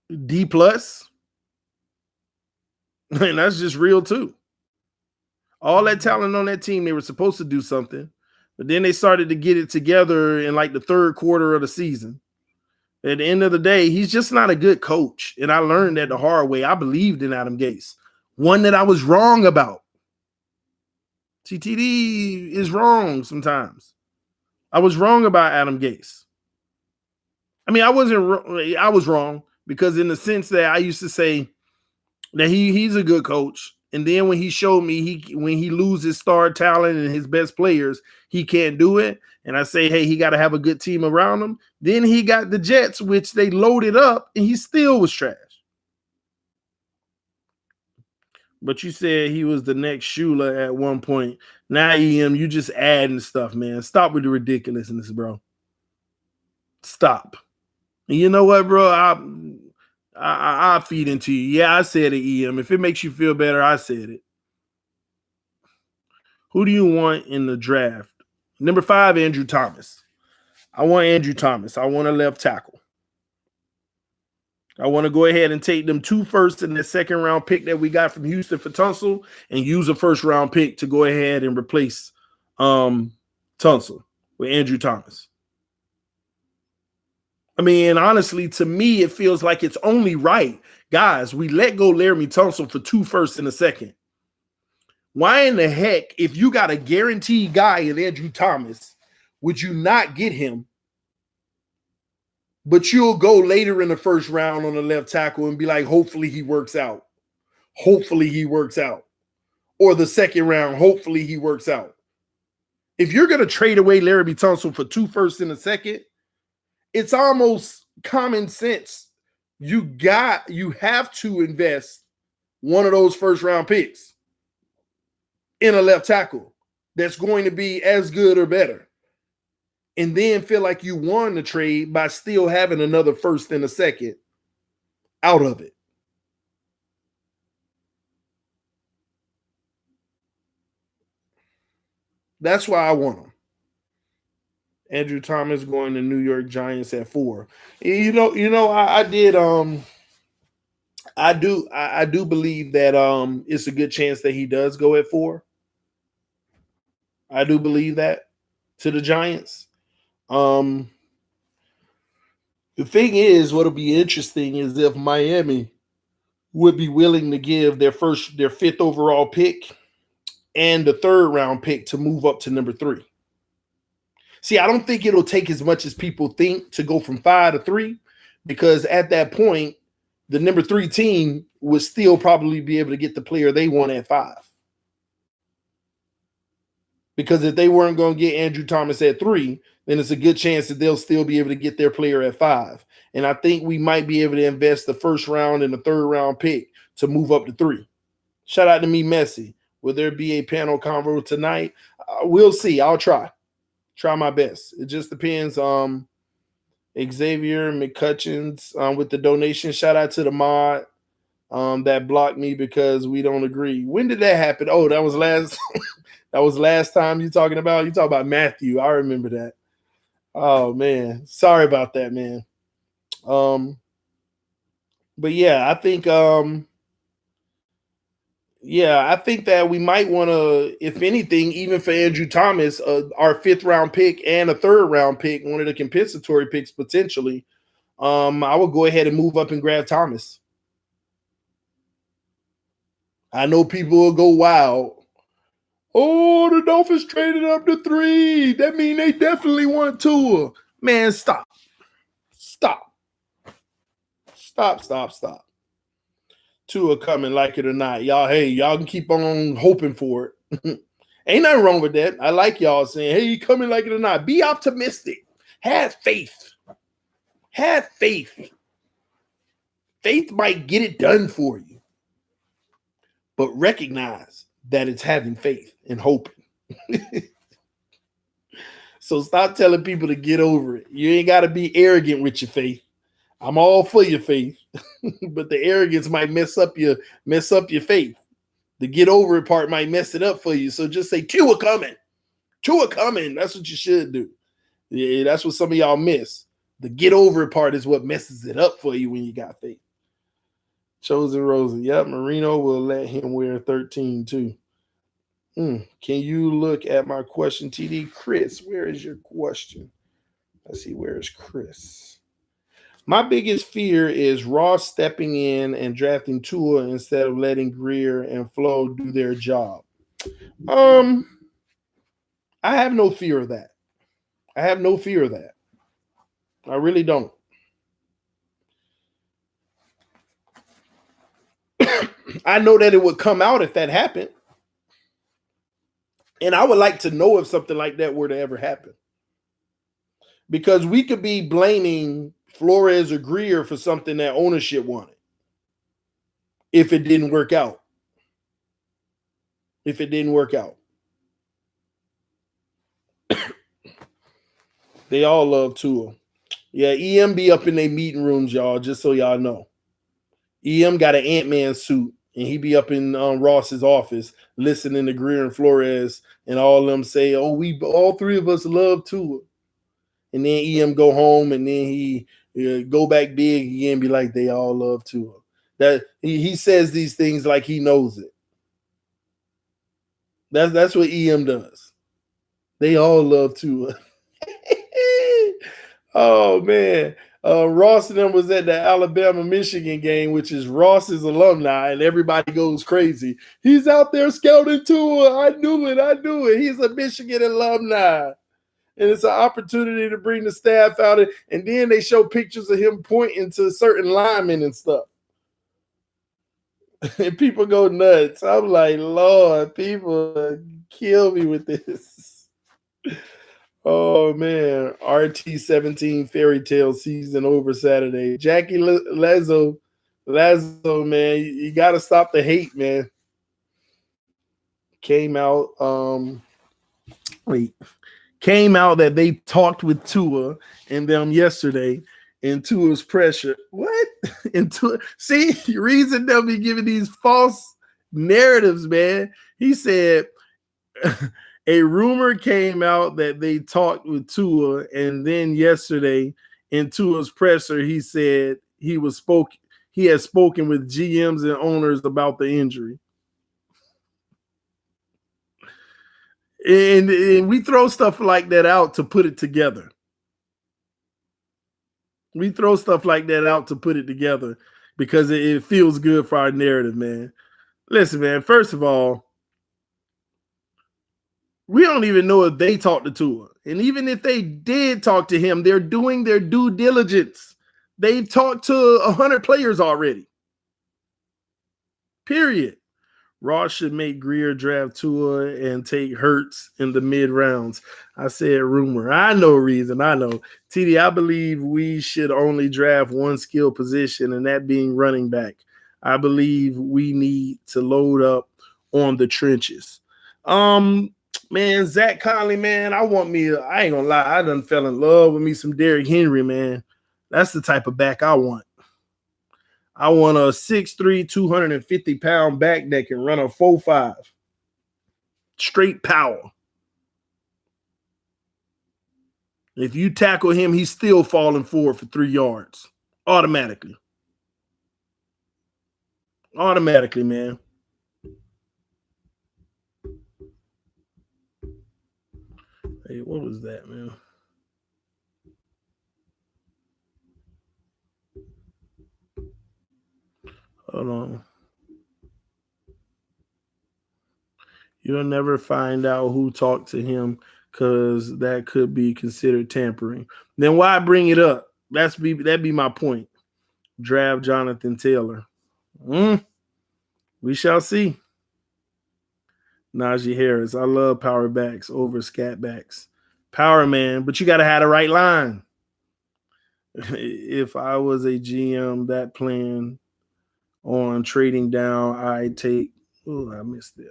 A: D plus. And that's just real too. All that talent on that team, they were supposed to do something, but then they started to get it together in like the third quarter of the season. At the end of the day, he's just not a good coach. And I learned that the hard way. I believed in Adam Gase. One that I was wrong about. TTD is wrong sometimes. I was wrong about Adam Gase. I mean, I was wrong because in the sense that I used to say that he's a good coach And then when he showed me when he loses star talent and his best players, he can't do it. And I say, hey, he got to have a good team around him. Then he got the Jets, which they loaded up, and he still was trash. But you said he was the next Shula at one point. Now, EM, you just adding stuff, man. Stop with the ridiculousness, bro. Stop. And you know what, bro? I'll feed into you. Yeah, I said it, EM. If it makes you feel better, I said it. Who do you want in the draft? Number 5, Andrew Thomas. I want Andrew Thomas. I want a left tackle. I want to go ahead and take them 2 firsts and the second round pick that we got from Houston for Tunsil and use a first round pick to go ahead and replace Tunsil with Andrew Thomas. I mean, honestly, to me, it feels like it's only right. Guys, we let go Laramie Tunsil for 2 firsts and a second. Why in the heck, if you got a guaranteed guy in Andrew Thomas, would you not get him? But you'll go later in the first round on the left tackle and be like, hopefully he works out. Hopefully he works out. Or the second round, hopefully he works out. If you're going to trade away Laramie Tunsil for 2 firsts and a second, it's almost common sense. You have to invest one of those first round picks in a left tackle that's going to be as good or better. And then feel like you won the trade by still having another first and a second out of it. That's why I want him. Andrew Thomas going to New York Giants at 4. I do believe that it's a good chance that he does go at 4. I do believe that to the Giants. The thing is, what'll be interesting is if Miami would be willing to give their 5th overall pick and the 3rd round pick to move up to number 3. See, I don't think it'll take as much as people think to go from 5 to 3, because at that point, the number 3 team would still probably be able to get the player they want at 5. Because if they weren't going to get Andrew Thomas at 3, then it's a good chance that they'll still be able to get their player at 5. And I think we might be able to invest the 1st round and the 3rd round pick to move up to 3. Shout out to me, Messi. Will there be a panel convo tonight? We'll see. I'll try my best. It just depends. Xavier McCutcheons with the donation. Shout out to the mod that blocked me because we don't agree. When did that happen? Oh, that was last time you talking about Matthew. I remember that. Oh man. Sorry about that, man. But yeah, I think I think that we might want to, if anything, even for Andrew Thomas, our 5th round pick and a 3rd round pick, one of the compensatory picks potentially, I would go ahead and move up and grab Thomas. I know people will go wild. Oh, the Dolphins traded up to 3. That means they definitely want Tua. Man, stop. Tua coming, like it or not. Y'all can keep on hoping for it. Ain't nothing wrong with that. I like y'all saying, hey, you coming, like it or not. Be optimistic. Have faith. Faith might get it done for you. But recognize that it's having faith and hoping. So stop telling people to get over it. You ain't got to be arrogant with your faith. I'm all for your faith, but the arrogance might mess up your faith. The get over it part might mess it up for you. So just say, Tua coming. That's what you should do. Yeah, that's what some of y'all miss. The get over it part is what messes it up for you when you got faith. Chosen Rosen. Yep, Marino will let him wear 13 too. Can you look at my question, TD? Chris, where is your question? Let's see, where is Chris? My biggest fear is Ross stepping in and drafting Tua instead of letting Greer and Flo do their job. I have no fear of that. I really don't. I know that it would come out if that happened. And I would like to know if something like that were to ever happen. Because we could be blaming Flores or Greer for something that ownership wanted if it didn't work out. If it didn't work out. They all love Tua. Yeah, EM be up in their meeting rooms, y'all, just so y'all know. EM got an Ant-Man suit, and he be up in Ross's office listening to Greer and Flores, and all of them say, oh, we all three of us love Tua. And then EM go home, and then he go back big again, be like, they all love Tua. That he says these things like he knows it. That's what EM does. They all love Tua. Oh man. Ross and them was at the Alabama-Michigan game, which is Ross's alumni, and everybody goes crazy. He's out there scouting Tua. I knew it. He's a Michigan alumni. And it's an opportunity to bring the staff out. And then they show pictures of him pointing to certain linemen and stuff. And people go nuts. I'm like, Lord, people kill me with this. Oh man, RT17 fairy tale season over Saturday. Jackie Lazo, man, you got to stop the hate, man. Came out that they talked with Tua and them yesterday, and Tua's pressure. What? And Tua, see, reason they'll be giving these false narratives, man. He said a rumor came out that they talked with Tua, and then yesterday in Tua's presser, he said he had spoken with GMs and owners about the injury. And we throw stuff like that out to put it together. We throw stuff like that out to put it together because it feels good for our narrative, man. Listen, man, first of all, we don't even know if they talked to Tua. And even if they did talk to him, they're doing their due diligence. They've talked to 100 players already. Period. Ross should make Greer draft Tua and take Hurts in the mid rounds. I said rumor. I know reason. I know. TD, I believe we should only draft one skill position, and that being running back. I believe we need to load up on the trenches. Man, Zach Conley, man, I ain't gonna lie, I done fell in love with me some Derrick Henry, man. That's the type of back I want. I want a 6'3", 250-pound back that can run a 4.5. Straight power. If you tackle him, he's still falling forward for 3 yards. Automatically. Automatically, man. Hey, what was that, man? Hold on. You'll never find out who talked to him because that could be considered tampering. Then why bring it up? That'd be my point. Draft Jonathan Taylor. We shall see. Najee Harris. I love power backs over scat backs. Power, man, but you got to have the right line. If I was a GM that plan on trading down, I missed it.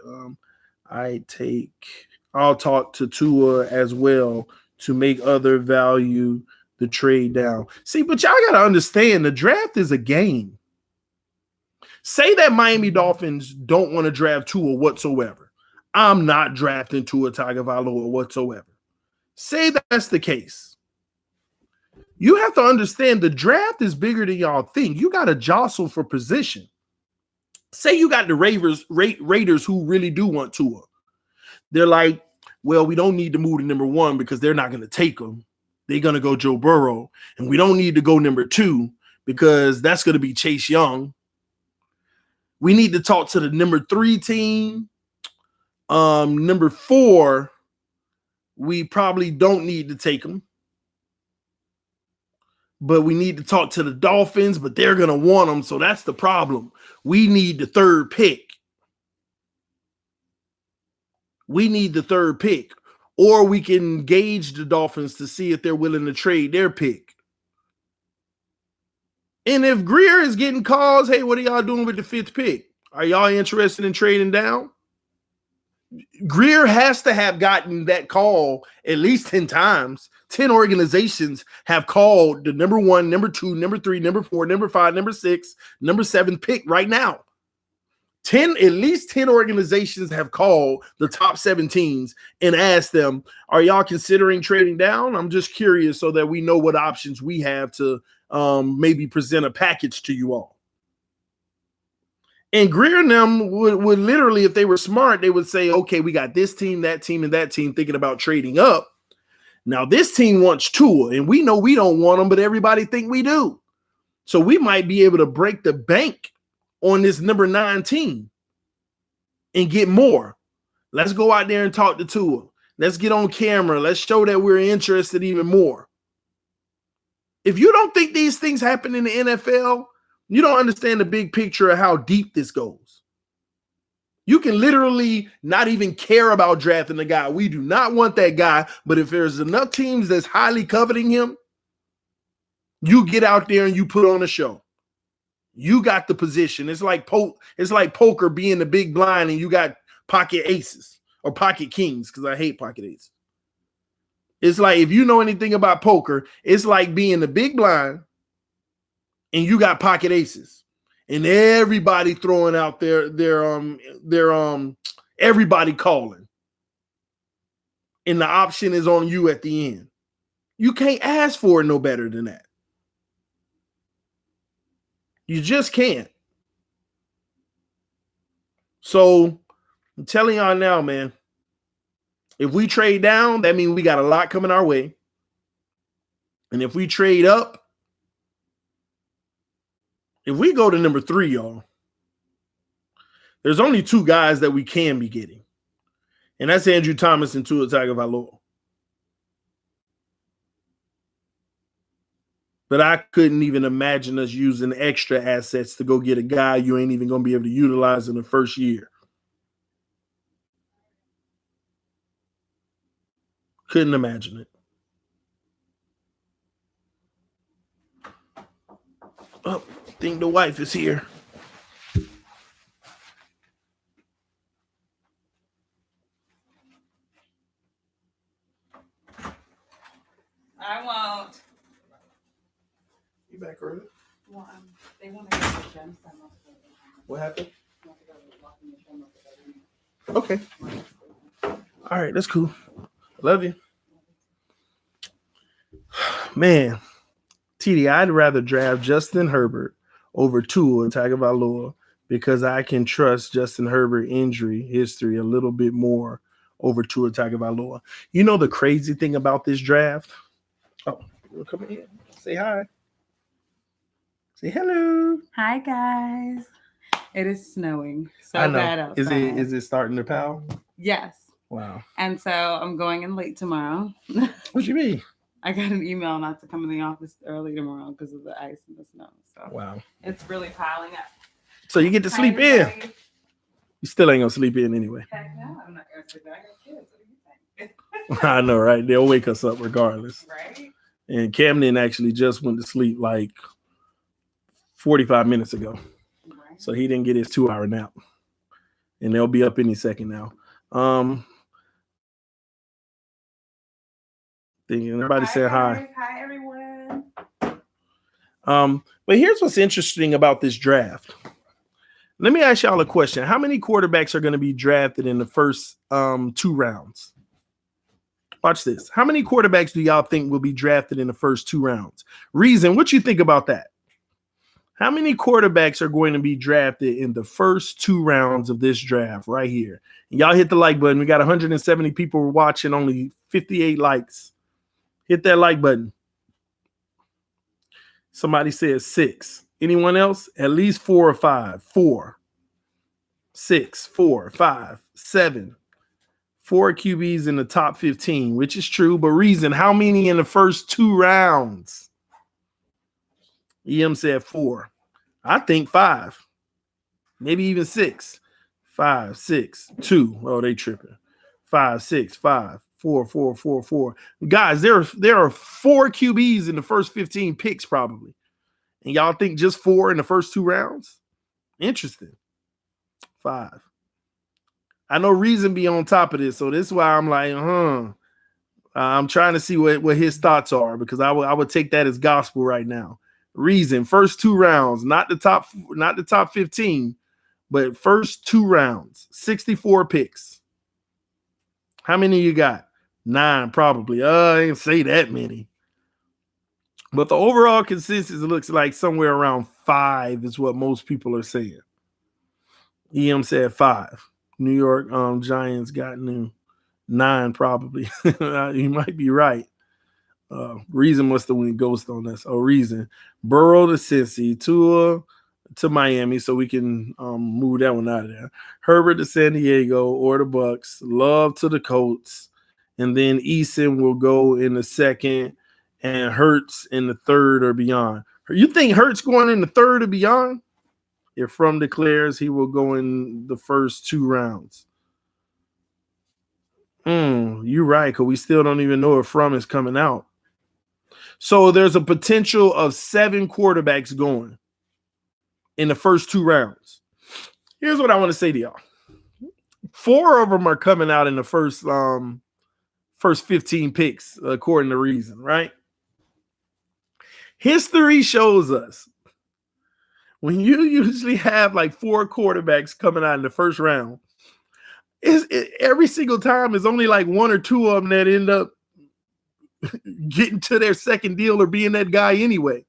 A: I'll talk to Tua as well to make other value the trade down. See, but y'all got to understand the draft is a game. Say that Miami Dolphins don't want to draft Tua whatsoever. I'm not drafting Tua Tagovailoa whatsoever. Say that's the case. You have to understand the draft is bigger than y'all think. You got to jostle for position. Say you got the Raiders who really do want Tua. They're like, well, we don't need to move to number 1 because they're not going to take him. They're going to go Joe Burrow. And we don't need to go number 2 because that's going to be Chase Young. We need to talk to the number 3 team. Number 4, we probably don't need to take them. but we need to talk to the Dolphins, but they're going to want them. So that's the problem. We need the third pick. Or we can engage the Dolphins to see if they're willing to trade their pick. And if Greer is getting calls, hey, what are y'all doing with the 5th pick? Are y'all interested in trading down? Greer has to have gotten that call at least 10 times. 10 organizations have called the number 1, number 2, number 3, number 4, number 5, number 6, number 7 pick right now. At least 10 organizations have called the top 7 teams and asked them, are y'all considering trading down? I'm just curious so that we know what options we have to maybe present a package to you all. And Greer and them would literally, if they were smart, they would say, okay, we got this team, that team, and that team thinking about trading up. Now this team wants Tua, and we know we don't want them, but everybody think we do. So we might be able to break the bank on this number 9 team and get more. Let's go out there and talk to Tua. Let's get on camera. Let's show that we're interested even more. If you don't think these things happen in the NFL, you don't understand the big picture of how deep this goes. You can literally not even care about drafting the guy. We do not want that guy, but if there's enough teams that's highly coveting him, you get out there and you put on a show. You got the position. It's like poker being the big blind and you got pocket aces or pocket kings, because I hate pocket aces. It's like, if you know anything about poker, it's like being the big blind and you got pocket aces, and everybody throwing out everybody calling, and the option is on you at the end. You can't ask for it no better than that. You just can't. So I'm telling y'all now, man, if we trade down, that means we got a lot coming our way. And if we trade up, if we go to number 3, y'all, there's only 2 guys that we can be getting. And that's Andrew Thomas and Tua Tagovailoa. But I couldn't even imagine us using extra assets to go get a guy you ain't even going to be able to utilize in the first year. Couldn't imagine it. Oh, I think the wife is here.
C: I won't.
A: You back early?
C: Well, they want to go to the gym.
A: What happened? Okay. All right, that's cool. Love you. Man, TD, I'd rather draft Justin Herbert over Tua Tagovailoa because I can trust Justin Herbert injury history a little bit more over Tua Tagovailoa. You know the crazy thing about this draft? Oh, you'll come in. Say hi. Say hello.
C: Hi, guys. It is snowing so
A: I know.
C: bad outside.
A: Is it starting to pow?
C: Yes.
A: Wow.
C: And so I'm going in late tomorrow.
A: What you mean?
C: I got an email not to come in the office early tomorrow because of the ice and the snow. So
A: Wow.
C: it's really piling up.
A: So you get to sleep in. You still ain't gonna sleep in anyway.
C: Heck no, I'm not gonna sleep in. I got kids. What do you think?
A: I know, right? They'll wake us up regardless.
C: Right?
A: And Camden actually just went to sleep like 45 minutes ago.
C: Right.
A: So he didn't get his 2-hour nap. And they'll be up any second now. Thinking everybody said hi.
C: Hi, everyone.
A: But here's what's interesting about this draft. Let me ask y'all a question. How many quarterbacks are going to be drafted in the first 2 rounds? Watch this. How many quarterbacks do y'all think will be drafted in the first 2 rounds? Reason, what you think about that? How many quarterbacks are going to be drafted in the first 2 rounds of this draft right here? And y'all hit the like button. We got 170 people watching, only 58 likes. Hit that like button. Somebody says 6. Anyone else? At least 4 or 5. 4, 6, 4, 5, 7. 4 QBs in the top 15, which is true. But reason, how many in the first 2 rounds? EM said 4. I think 5. Maybe even 6. 5, 6, 2. Oh, they tripping. 5, 6, 5, 4, 4, 4, 4. Guys, there are 4 QBs in the first 15 picks, probably. And y'all think just 4 in the first 2 rounds? Interesting. 5. I know Reason be on top of this, so this is why I'm like, I'm trying to see what his thoughts are, because I would take that as gospel right now. Reason, first 2 rounds, not the top 15, but first 2 rounds, 64 picks. How many you got? 9, probably. I didn't say that many. But the overall consensus looks like somewhere around 5 is what most people are saying. EM said 5. New York Giants got 9, probably. You might be right. Reason must have went ghost on us. Oh, Reason. Burrow to Cincy, Tua to Miami, so we can move that one out of there. Herbert to San Diego or the Bucks. Love to the Colts. And then Eason will go in the 2nd and Hurts in the 3rd or beyond. You think Hurts going in the 3rd or beyond? If From declares he will go in the first 2 rounds. You're right, because we still don't even know if From is coming out. So there's a potential of 7 quarterbacks going in the first 2 rounds. Here's what I want to say to y'all. 4 of them are coming out in the first 15 picks, according to Reason, right? History shows us when you usually have like 4 quarterbacks coming out in the first round, every single time is only like 1 or 2 of them that end up getting to their second deal or being that guy anyway.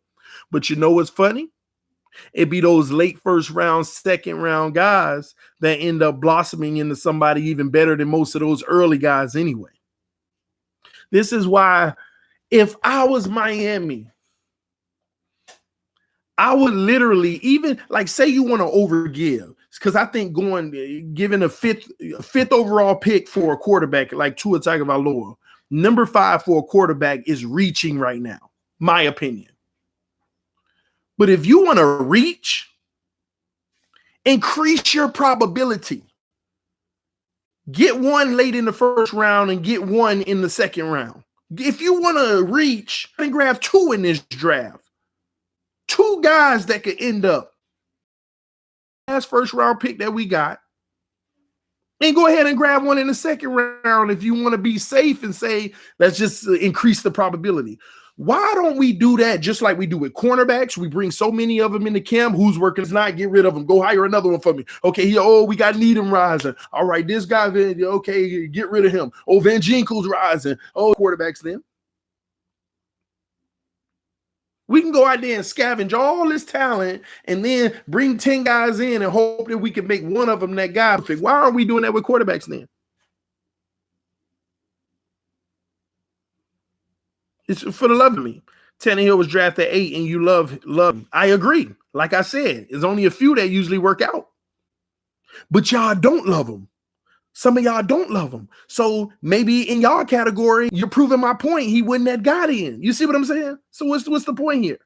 A: But you know what's funny? It'd be those late first round, second round guys that end up blossoming into somebody even better than most of those early guys anyway. This is why if I was Miami, I would literally, even like, say you want to overgive, because I think giving a fifth overall pick for a quarterback like Tua Tagovailoa, number 5 for a quarterback, is reaching right now, my opinion. But if you want to reach, increase your probability. Get 1 late in the first round and get 1 in the second round. If you want to reach, then grab 2 in this draft. 2 guys that could end up last first round pick that we got, and go ahead and grab 1 in the second round if you want to be safe and say, let's just increase the probability. Why don't we do that just like we do with cornerbacks? We bring so many of them into camp. Who's working is not, get rid of them. Go hire another one for me. Okay, we got Needham rising. All right, this guy, okay, get rid of him. Oh, Van Ginkel's rising. Oh, quarterbacks then. We can go out there and scavenge all this talent and then bring 10 guys in and hope that we can make one of them that guy. Why aren't we doing that with quarterbacks then? It's for the love of me. Tannehill was drafted 8 and you love him. I agree. Like I said, there's only a few that usually work out. But y'all don't love him. Some of y'all don't love him. So maybe in y'all category, you're proving my point. He wouldn't have got in. You see what I'm saying? So what's the point here?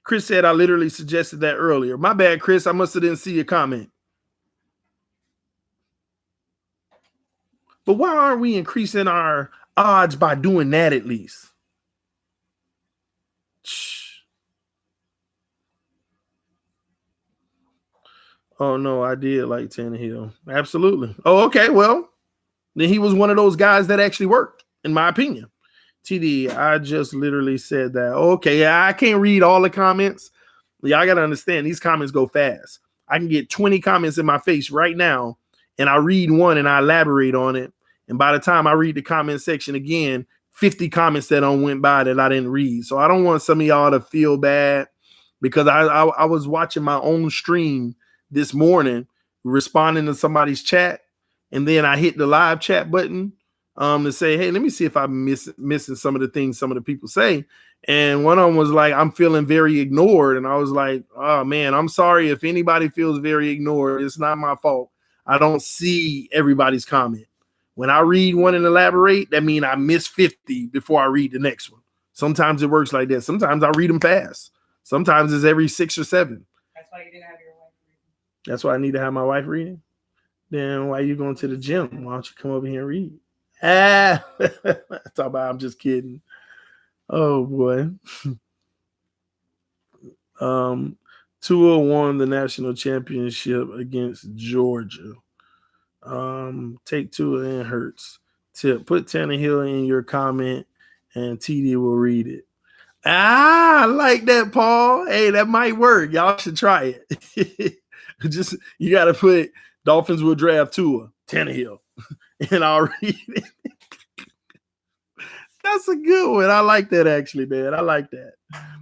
A: Chris said, I literally suggested that earlier. My bad, Chris. I must have didn't see your comment. But why aren't we increasing our odds by doing that at least? Oh, no, I did like Tannehill. Absolutely. Oh, okay. Well, then he was one of those guys that actually worked, in my opinion. TD, I just literally said that. Okay, I can't read all the comments. Y'all got to understand, these comments go fast. I can get 20 comments in my face right now, and I read one and I elaborate on it. And by the time I read the comment section again, 50 comments that went by that I didn't read. So I don't want some of y'all to feel bad, because I was watching my own stream this morning, responding to somebody's chat, and then I hit the live chat button to say, hey, let me see if I'm missing some of the things some of the people say. And one of them was like, I'm feeling very ignored. And I was like, oh, man, I'm sorry if anybody feels very ignored. It's not my fault. I don't see everybody's comment. When I read one and elaborate, that means I miss 50 before I read the next one. Sometimes it works like that. Sometimes I read them fast. Sometimes it's every 6 or 7.
C: That's why you didn't have your wife reading.
A: That's why I need to have my wife reading. Then why are you going to the gym? Why don't you come over here and read? Talk about I'm just kidding. Oh boy. Tua won the national championship against Georgia. Take Tua and Hurts. Put Tannehill in your comment and TD will read it. I like that, Paul. Hey, that might work. Y'all should try it. Just you got to put Dolphins will draft Tua, Tannehill, and I'll read it. That's a good one. I like that actually, man. I like that.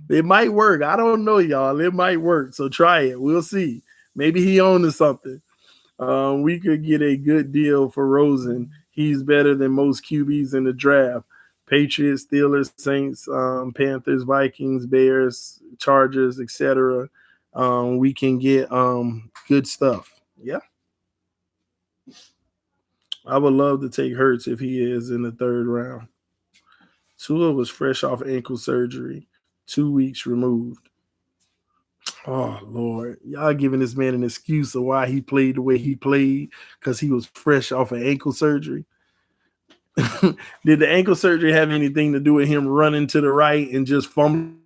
A: It might work. I don't know, y'all. It might work. So try it. We'll see. Maybe he owns something. We could get a good deal for Rosen. He's better than most QBs in the draft. Patriots, Steelers, Saints, Panthers, Vikings, Bears, Chargers, etc. We can get good stuff. Yeah. I would love to take Hurts if he is in the 3rd round. Tua was fresh off ankle surgery, 2 weeks removed. Oh, Lord. Y'all giving this man an excuse of why he played the way he played because he was fresh off of ankle surgery. Did the ankle surgery have anything to do with him running to the right and just fumbling,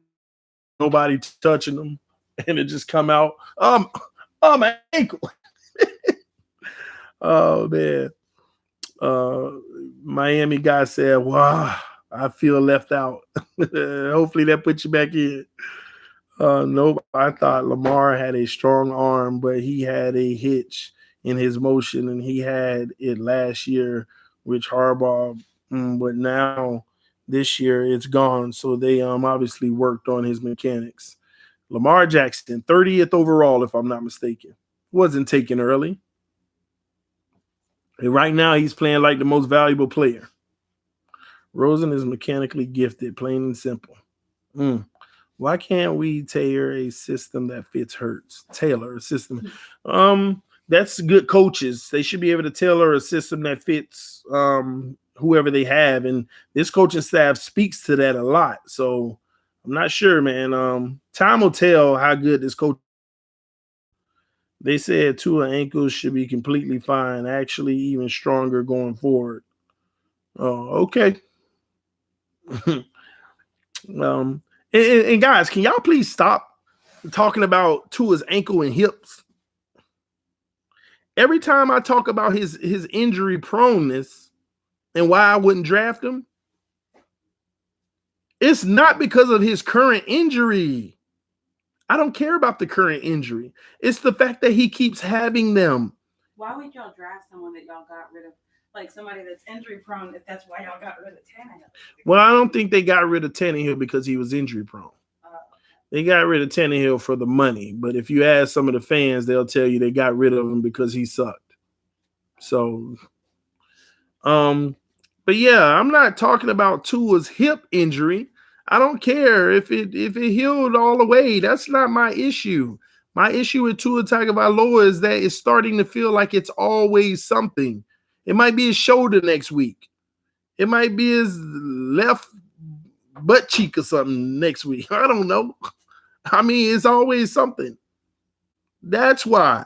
A: nobody touching him, and it just come out? My ankle. Oh, man. Miami guy said, wow, I feel left out. Hopefully that puts you back in. Nope. I thought Lamar had a strong arm, but he had a hitch in his motion, and he had it last year, which Harbaugh, but now this year it's gone. So they obviously worked on his mechanics. Lamar Jackson, 30th overall, if I'm not mistaken, wasn't taken early. And right now he's playing like the most valuable player. Rosen is mechanically gifted, plain and simple. Why can't we tailor a system that fits Hurts? Tailor a system. That's good coaches. They should be able to tailor a system that fits whoever they have. And this coaching staff speaks to that a lot. So I'm not sure, man. Time will tell how good this coach. They said Tua ankles should be completely fine, actually even stronger going forward. Oh, okay. And guys, can y'all please stop talking about Tua's ankle and hips? Every time I talk about his injury proneness and why I wouldn't draft him, it's not because of his current injury. I don't care about the current injury. It's the fact that he keeps having them.
C: Why would y'all draft someone that y'all got rid of? Like somebody that's injury prone, if that's why y'all got rid of Tannehill.
A: Well, I don't think they got rid of Tannehill because he was injury prone. They got rid of Tannehill for the money. But if you ask some of the fans, they'll tell you they got rid of him because he sucked. So, but yeah, I'm not talking about Tua's hip injury. I don't care if it healed all the way. That's not my issue. My issue with Tua Tagovailoa is that it's starting to feel like it's always something. It might be his shoulder next week. It might be his left butt cheek or something next week. I don't know. I mean, it's always something. That's why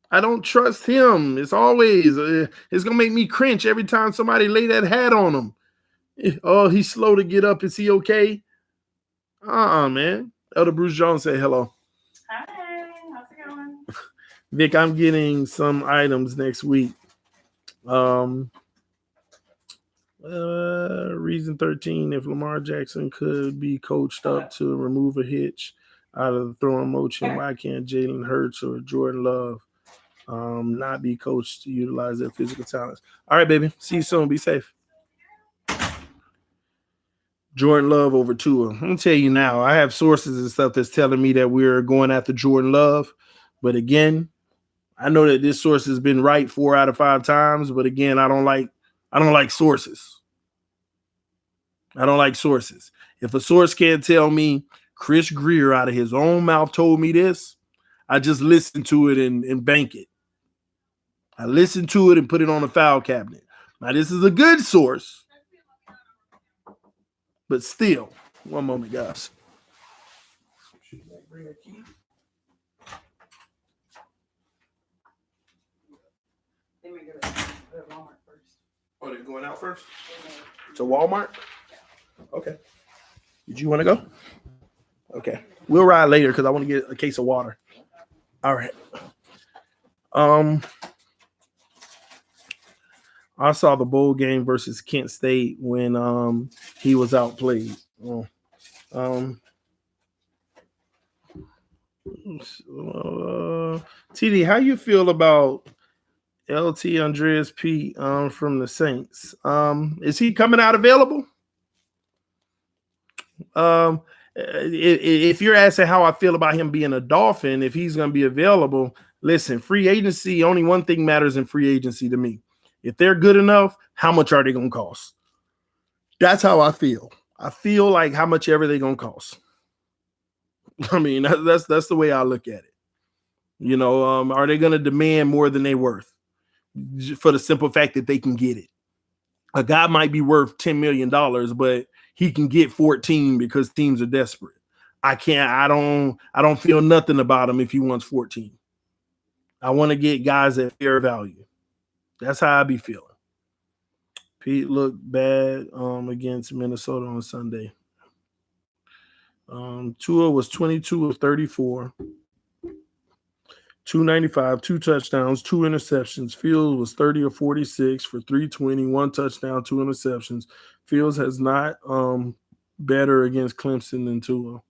A: I don't trust him. It's always, it's going to make me cringe every time somebody lay that hat on him. Oh, he's slow to get up. Is he okay? Man. Elder Bruce Jones said hello.
C: Hi, how's it going?
A: Vic, I'm getting some items next week. Reason 13, if Lamar Jackson could be coached up to remove a hitch out of the throwing motion, why can't Jalen Hurts or Jordan Love not be coached to utilize their physical talents? All right, baby. See you soon. Be safe. Jordan Love over Tua. I'm going to tell you now, I have sources and stuff that's telling me that we're going after Jordan Love. But again, I know that this source has been right 4 out of 5 times. But again, I don't like sources. I don't like sources. If a source can't tell me Chris Greer out of his own mouth told me this, I just listen to it and bank it. I listen to it and put it on the file cabinet. Now, this is a good source, but still, one moment, guys.
C: They may go to Walmart first.
A: Oh, they're going out first? To Walmart? Okay. Did you want to go? Okay. We'll ride later because I want to get a case of water. All right. I saw the bowl game versus Kent State when he was outplayed. TD, how you feel about LT Andreas P from the Saints? Is he coming out available? If you're asking how I feel about him being a Dolphin, if he's going to be available, listen, free agency, only one thing matters in free agency to me. If they're good enough, how much are they going to cost? That's how I feel. I feel like how much ever they going to cost. I mean, that's the way I look at it. You know, are they going to demand more than they're worth for the simple fact that they can get it? A guy might be worth $10 million, but he can get 14 because teams are desperate. I don't feel nothing about him if he wants 14. I want to get guys at fair value. That's how I be feeling. Pete looked bad against Minnesota on Sunday. Tua was 22 of 34, 295, 2 touchdowns, 2 interceptions. Fields was 30 of 46 for 320, 1 touchdown, 2 interceptions. Fields has not better against Clemson than Tua.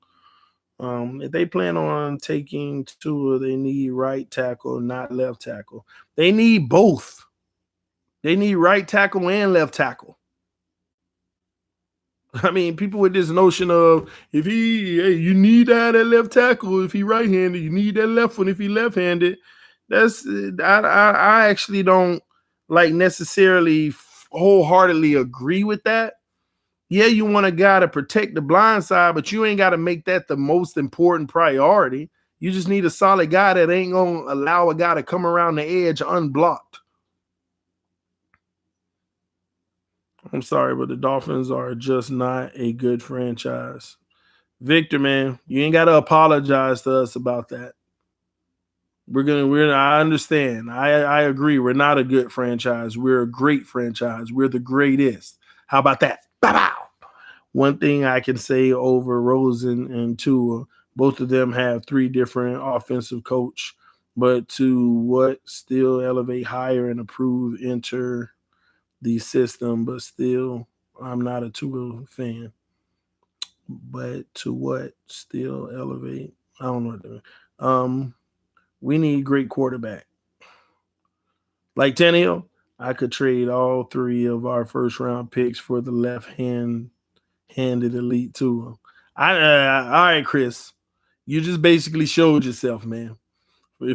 A: If they plan on taking Tua, they need right tackle, not left tackle. They need both. They need right tackle and left tackle. I mean, people with this notion of you need that at left tackle if he right-handed, you need that left one if he left-handed. I actually don't like necessarily wholeheartedly agree with that. Yeah, you want a guy to protect the blind side, but you ain't got to make that the most important priority. You just need a solid guy that ain't going to allow a guy to come around the edge unblocked. I'm sorry, but the Dolphins are just not a good franchise. Victor, man, you ain't got to apologize to us about that. I understand. I agree. We're not a good franchise. We're a great franchise. We're the greatest. How about that? Bow. One thing I can say over Rosen and Tua, both of them have 3 different offensive coach, but to what still elevate higher and improve, enter the system, but still I'm not a Tua fan. But to what still elevate? I don't know what to mean. We need great quarterback. Like Tannehill, I could trade all 3 of our first round picks for the handed elite Tua. All right, Chris. You just basically showed yourself, man.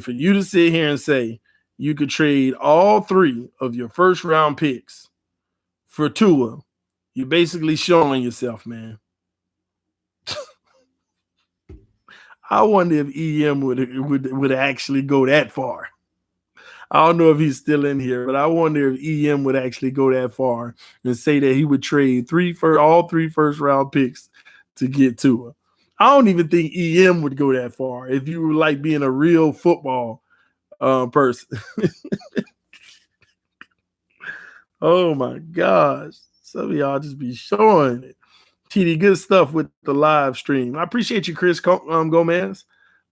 A: For you to sit here and say you could trade all 3 of your first round picks for Tua, you're basically showing yourself, man. I wonder if EM would actually go that far. I don't know if he's still in here, but I wonder if EM would actually go that far and say that he would trade all 3 first round picks to get Tua. I don't even think EM would go that far if you were like being a real football person. Oh my gosh. Some of y'all just be showing it. TD, good stuff with the live stream. I appreciate you, Chris Gomez.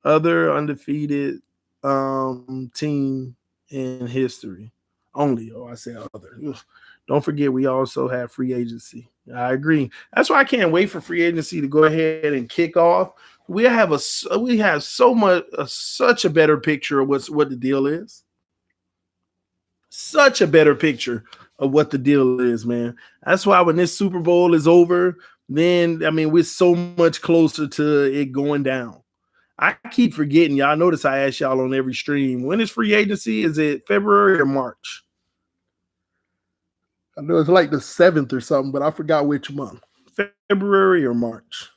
A: Other undefeated team in history. Only, I say other. Don't forget, we also have free agency. I agree. That's why I can't wait for free agency to go ahead and kick off. We have such a better picture of what the deal is. Such a better picture of what the deal is, man. That's why when this Super Bowl is over, then we're so much closer to it going down. I keep forgetting. Y'all notice I ask y'all on every stream, when is free agency? Is it February or March? I know it's like the 7th or something, but I forgot which month. February or March?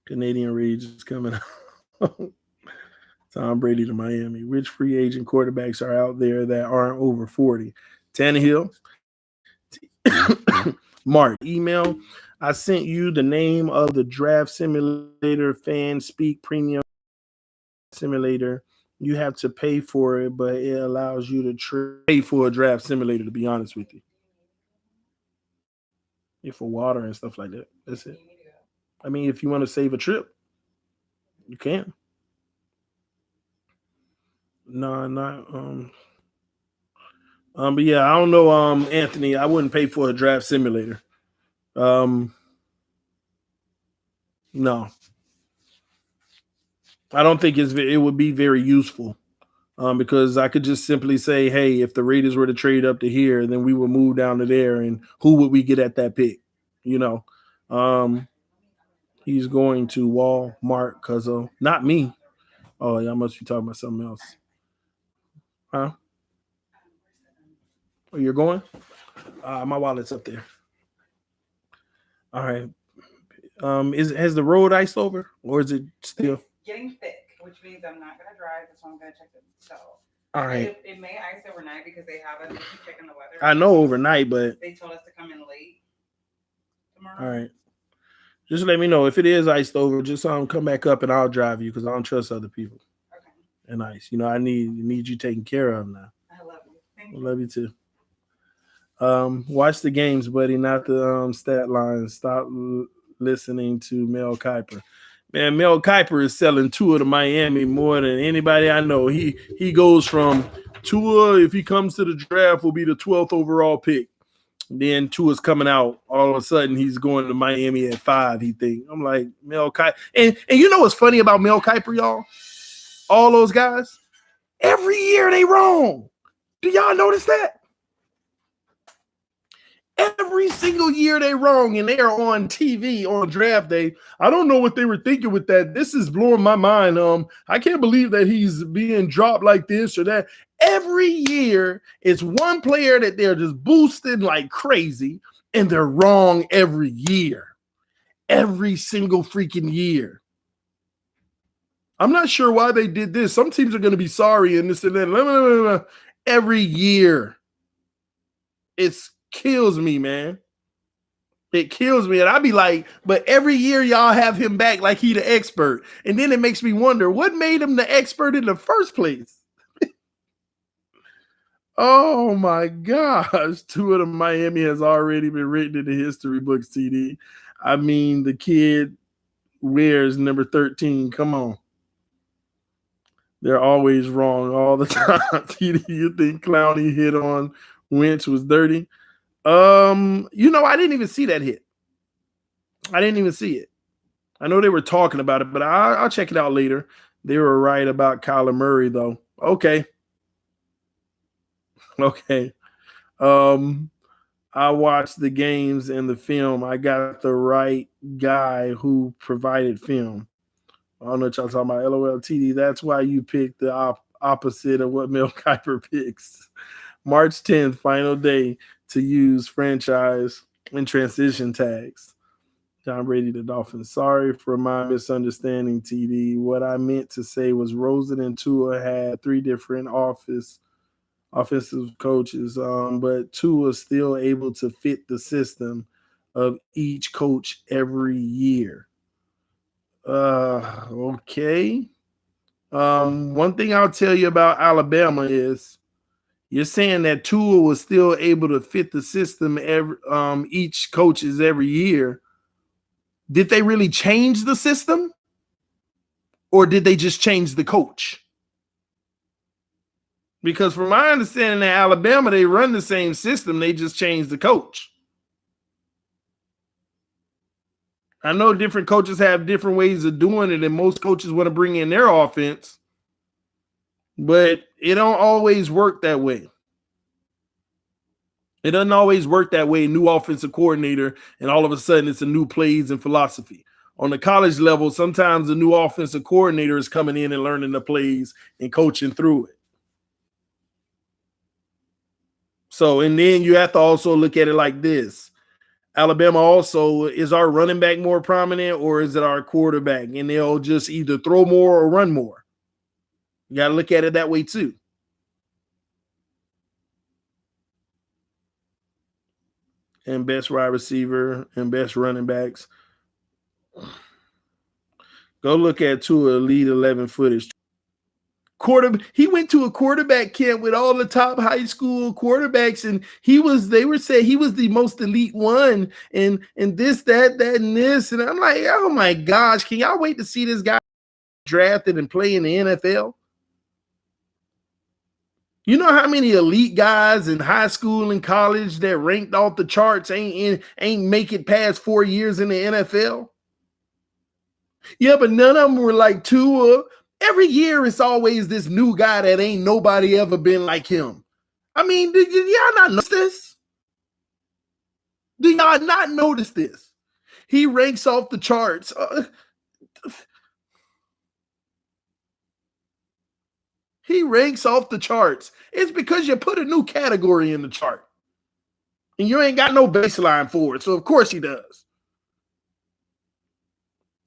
A: Canadian Rage is coming out. Tom Brady to Miami. Which free agent quarterbacks are out there that aren't over 40? Tannehill. Mark, email. I sent you the name of the draft simulator fan speak premium simulator. You have to pay for it, but it allows you to pay for a draft simulator, to be honest with you. Yeah, for water and stuff like that. That's it. I mean, if you want to save a trip, you can. No, not but yeah, I don't know, Anthony. I wouldn't pay for a draft simulator. No, I don't think it would be very useful. Because I could just simply say, hey, if the Raiders were to trade up to here, then we would move down to there, and who would we get at that pick? You know, um, he's going to Walmart because of not me. Oh, y'all must be talking about something else, huh? Oh, you're going? My wallet's up there. All right. Has the road iced over, or is it still
C: getting thick, which means I'm not gonna drive. So I'm gonna check it. So
A: all right?
C: it may ice overnight because they have us checking the weather.
A: I know overnight, but
C: they told us to come in late tomorrow.
A: All right. Just let me know if it is iced over. Just come back up and I'll drive you because I don't trust other people.
C: Okay.
A: And ice. You know, I need you taken care of now.
C: I love you. Thank
A: I
C: you.
A: love you too. Watch the games, buddy, not the stat lines. Stop listening to Mel Kiper. Man, Mel Kiper is selling Tua to Miami more than anybody I know. He goes from Tua, if he comes to the draft, will be the 12th overall pick. Then Tua's coming out. All of a sudden, he's going to Miami at 5, he think. I'm like, Mel Kiper. And you know what's funny about Mel Kiper, y'all? All those guys, every year they wrong. Do y'all notice that? Every single year they wrong, and they are on TV on draft day. I don't know what they were thinking with that. This is blowing my mind. I can't believe that he's being dropped like this or that. Every year, it's one player that they're just boosting like crazy, and they're wrong every year. Every single freaking year. I'm not sure why they did this. Some teams are going to be sorry and this and that. Every year. It kills me, man. It kills me. And I'd be like, but every year y'all have him back like he the expert. And then it makes me wonder, what made him the expert in the first place? Oh my gosh. Tua to Miami has already been written in the history books, TD. I mean, the kid wears number 13. Come on. They're always wrong all the time. TD, you think Clowney hit on Wentz was dirty? I didn't even see that hit. I didn't even see it. I know they were talking about it, but I'll check it out later. They were right about Kyler Murray, though. Okay. I watched the games and the film. I got the right guy who provided film. I don't know what y'all talking about. LOL TD. That's why you picked the opposite of what Mel Kiper picks. March 10th, final day to use franchise and transition tags. John Brady, the Dolphins. Sorry for my misunderstanding, TD. What I meant to say was Rosen and Tua had 3 different offensive coaches, but Tua is still able to fit the system of each coach every year. Okay. One thing I'll tell you about Alabama is you're saying that Tua was still able to fit the system each coaches every year. Did they really change the system? Or did they just change the coach? Because from my understanding in Alabama, they run the same system. They just changed the coach. I know different coaches have different ways of doing it, and most coaches want to bring in their offense. But it don't always work that way. It doesn't always work that way. New offensive coordinator, and all of a sudden it's a new plays and philosophy. On the college level, sometimes the new offensive coordinator is coming in and learning the plays and coaching through it. So, and then you have to also look at it like this. Alabama also, is our running back more prominent or is it our quarterback? And they'll just either throw more or run more. You got to look at it that way too. And best wide receiver and best running backs. Go look at Tua Elite 11 footage. He went to a quarterback camp with all the top high school quarterbacks, and they were saying he was the most elite one, and this, that, and this. And I'm like, oh my gosh, can y'all wait to see this guy drafted and play in the NFL? You know how many elite guys in high school and college that ranked off the charts ain't make it past 4 years in the NFL? Yeah, but none of them were like Tua. Every year it's always this new guy that ain't nobody ever been like him. I mean, did y'all not notice this? Do y'all not notice this? He ranks off the charts. He ranks off the charts. It's because you put a new category in the chart. And you ain't got no baseline for it. So of course he does.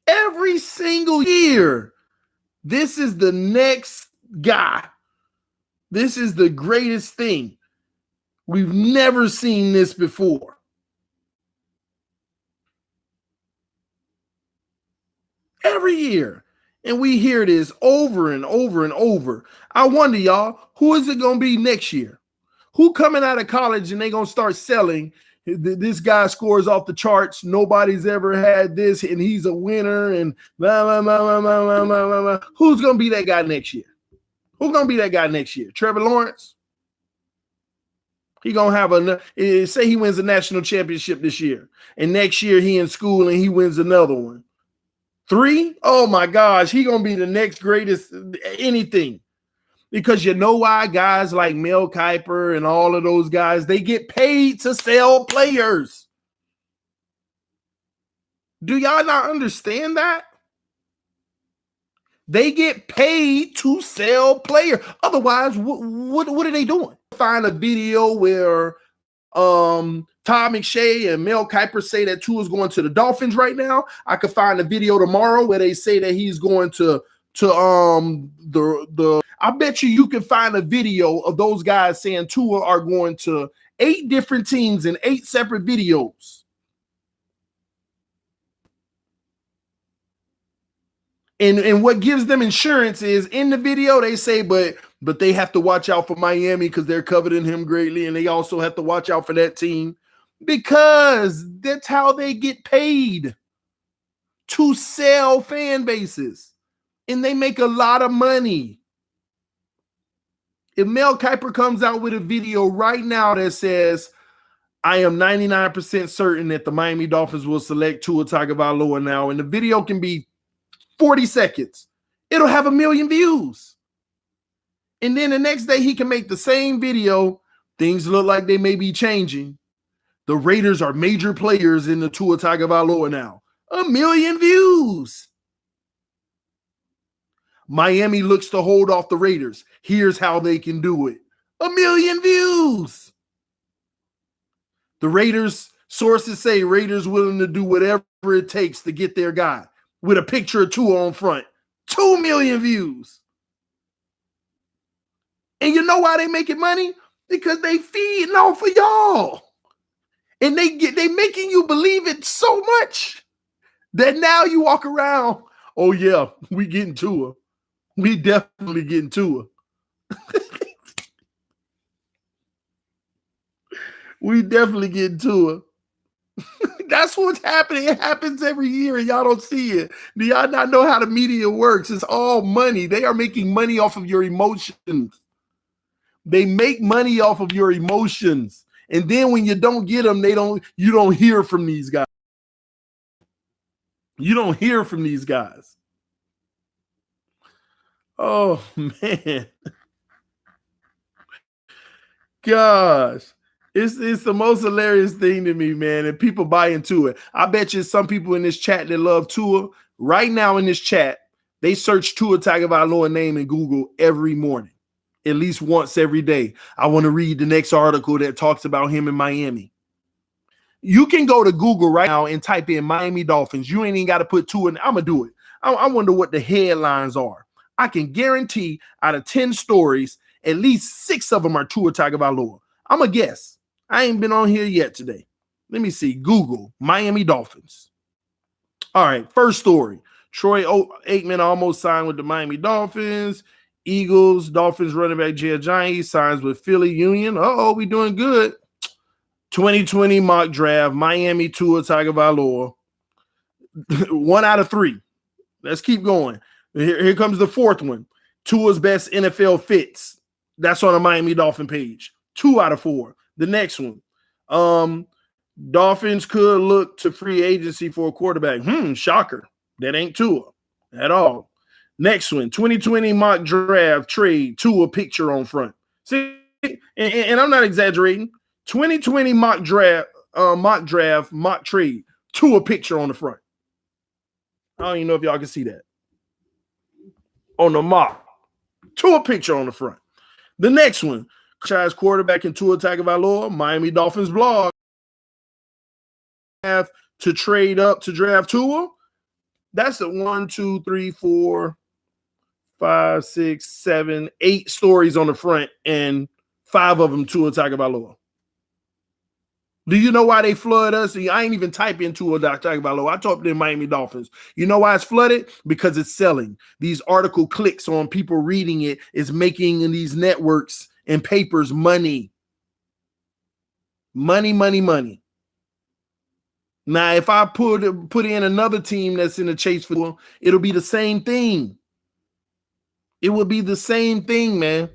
A: Every single year, this is the next guy. This is the greatest thing. We've never seen this before. Every year. And we hear this over and over and over. I wonder, y'all, who is it going to be next year? Who coming out of college and they going to start selling? This guy scores off the charts. Nobody's ever had this, and he's a winner. And blah, blah, blah, blah, blah, blah, blah, blah. Who's going to be that guy next year? Who's going to be that guy next year? Trevor Lawrence? He going to have say he wins a national championship this year, and next year he in school and he wins another one. 3? Oh my gosh, he going to be the next greatest anything. Because you know why? Guys like Mel Kiper and all of those guys, they get paid to sell players. Do y'all not understand that? They get paid to sell players. Otherwise, what are they doing? Find a video where Todd McShay and Mel Kiper say that Tua is going to the Dolphins right now. I could find a video tomorrow where they say that he's going to I bet you can find a video of those guys saying Tua are going to 8 different teams in 8 separate videos. And what gives them insurance is in the video they say, but they have to watch out for Miami because they're coveting him greatly, and they also have to watch out for that team because that's how they get paid, to sell fan bases, and they make a lot of money. If Mel Kiper comes out with a video right now that says, I am 99% certain that the Miami Dolphins will select Tua Tagovailoa now, and the video can be 40 seconds, it'll have 1 million views. And then the next day he can make the same video. Things look like they may be changing. The Raiders are major players in the Tua Tagovailoa now. 1 million views. Miami looks to hold off the Raiders. Here's how they can do it. 1 million views. The Raiders, sources say Raiders willing to do whatever it takes to get their guy, with a picture of Tua on front. 2 million views. And you know why they making money? Because they feeding off of y'all. And they making you believe it so much that now you walk around, oh yeah, we getting Tua. We definitely getting Tua. We definitely getting Tua. That's what's happening. It happens every year and y'all don't see it. Do y'all not know how the media works? It's all money. They are making money off of your emotions. They make money off of your emotions. And then when you don't get them, you don't hear from these guys. You don't hear from these guys. Oh man. Gosh. It's the most hilarious thing to me, man, and people buy into it. I bet you some people in this chat that love Tua, right now in this chat, they search Tua Tagovailoa name in Google every morning, at least once every day. I want to read the next article that talks about him in Miami. You can go to Google right now and type in Miami Dolphins. You ain't even got to put Tua in. I'm going to do it. I wonder what the headlines are. I can guarantee out of 10 stories, at least 6 of them are Tua Tagovailoa. I'm a guess. I ain't been on here yet today. Let me see. Google Miami Dolphins. All right, first story. Troy Aikman almost signed with the Miami Dolphins. Eagles, Dolphins running back Jay Ajayi signs with Philly Union. Uh-oh, we doing good. 2020 mock draft, Miami Tua Tagovailoa. 1 out of 3. Let's keep going. Here comes the fourth one. Tua's best NFL fits. That's on the Miami Dolphin page. 2 out of 4. The next one. Dolphins could look to free agency for a quarterback. Shocker. That ain't Tua at all. Next one. 2020 mock draft trade. Tua picture on front. See, and I'm not exaggerating. 2020 mock trade. Tua picture on the front. I don't even know if y'all can see that. On the mock. Tua picture on the front. The next one. Franchise quarterback in Tua Tagovailoa, Miami Dolphins blog. Have to trade up to draft Tua. That's the 1, 2, 3, 4, 5, 6, 7, 8 stories on the front, and 5 of them Tua Tagovailoa. Do you know why they flood us? I ain't even type in Tua Tagovailoa. I talked to the Miami Dolphins. You know why it's flooded? Because it's selling. These article clicks on people reading it is making these networks and papers money. Money, money, money. Now, if I put in another team that's in the chase for, it'll be the same thing. It will be the same thing, man.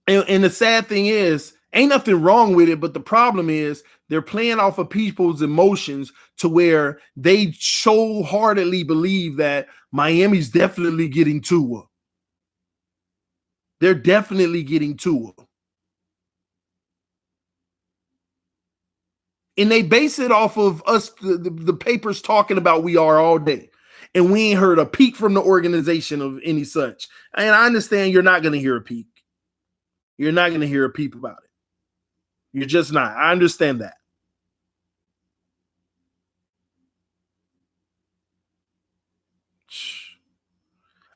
A: And the sad thing is, ain't nothing wrong with it, but the problem is they're playing off of people's emotions to where they wholeheartedly believe that Miami's definitely getting Tua. They're definitely getting Tua. And they base it off of us, the papers talking about we are all day. And we ain't heard a peep from the organization of any such. And I understand you're not going to hear a peep. You're not going to hear a peep about it. You're just not. I understand that.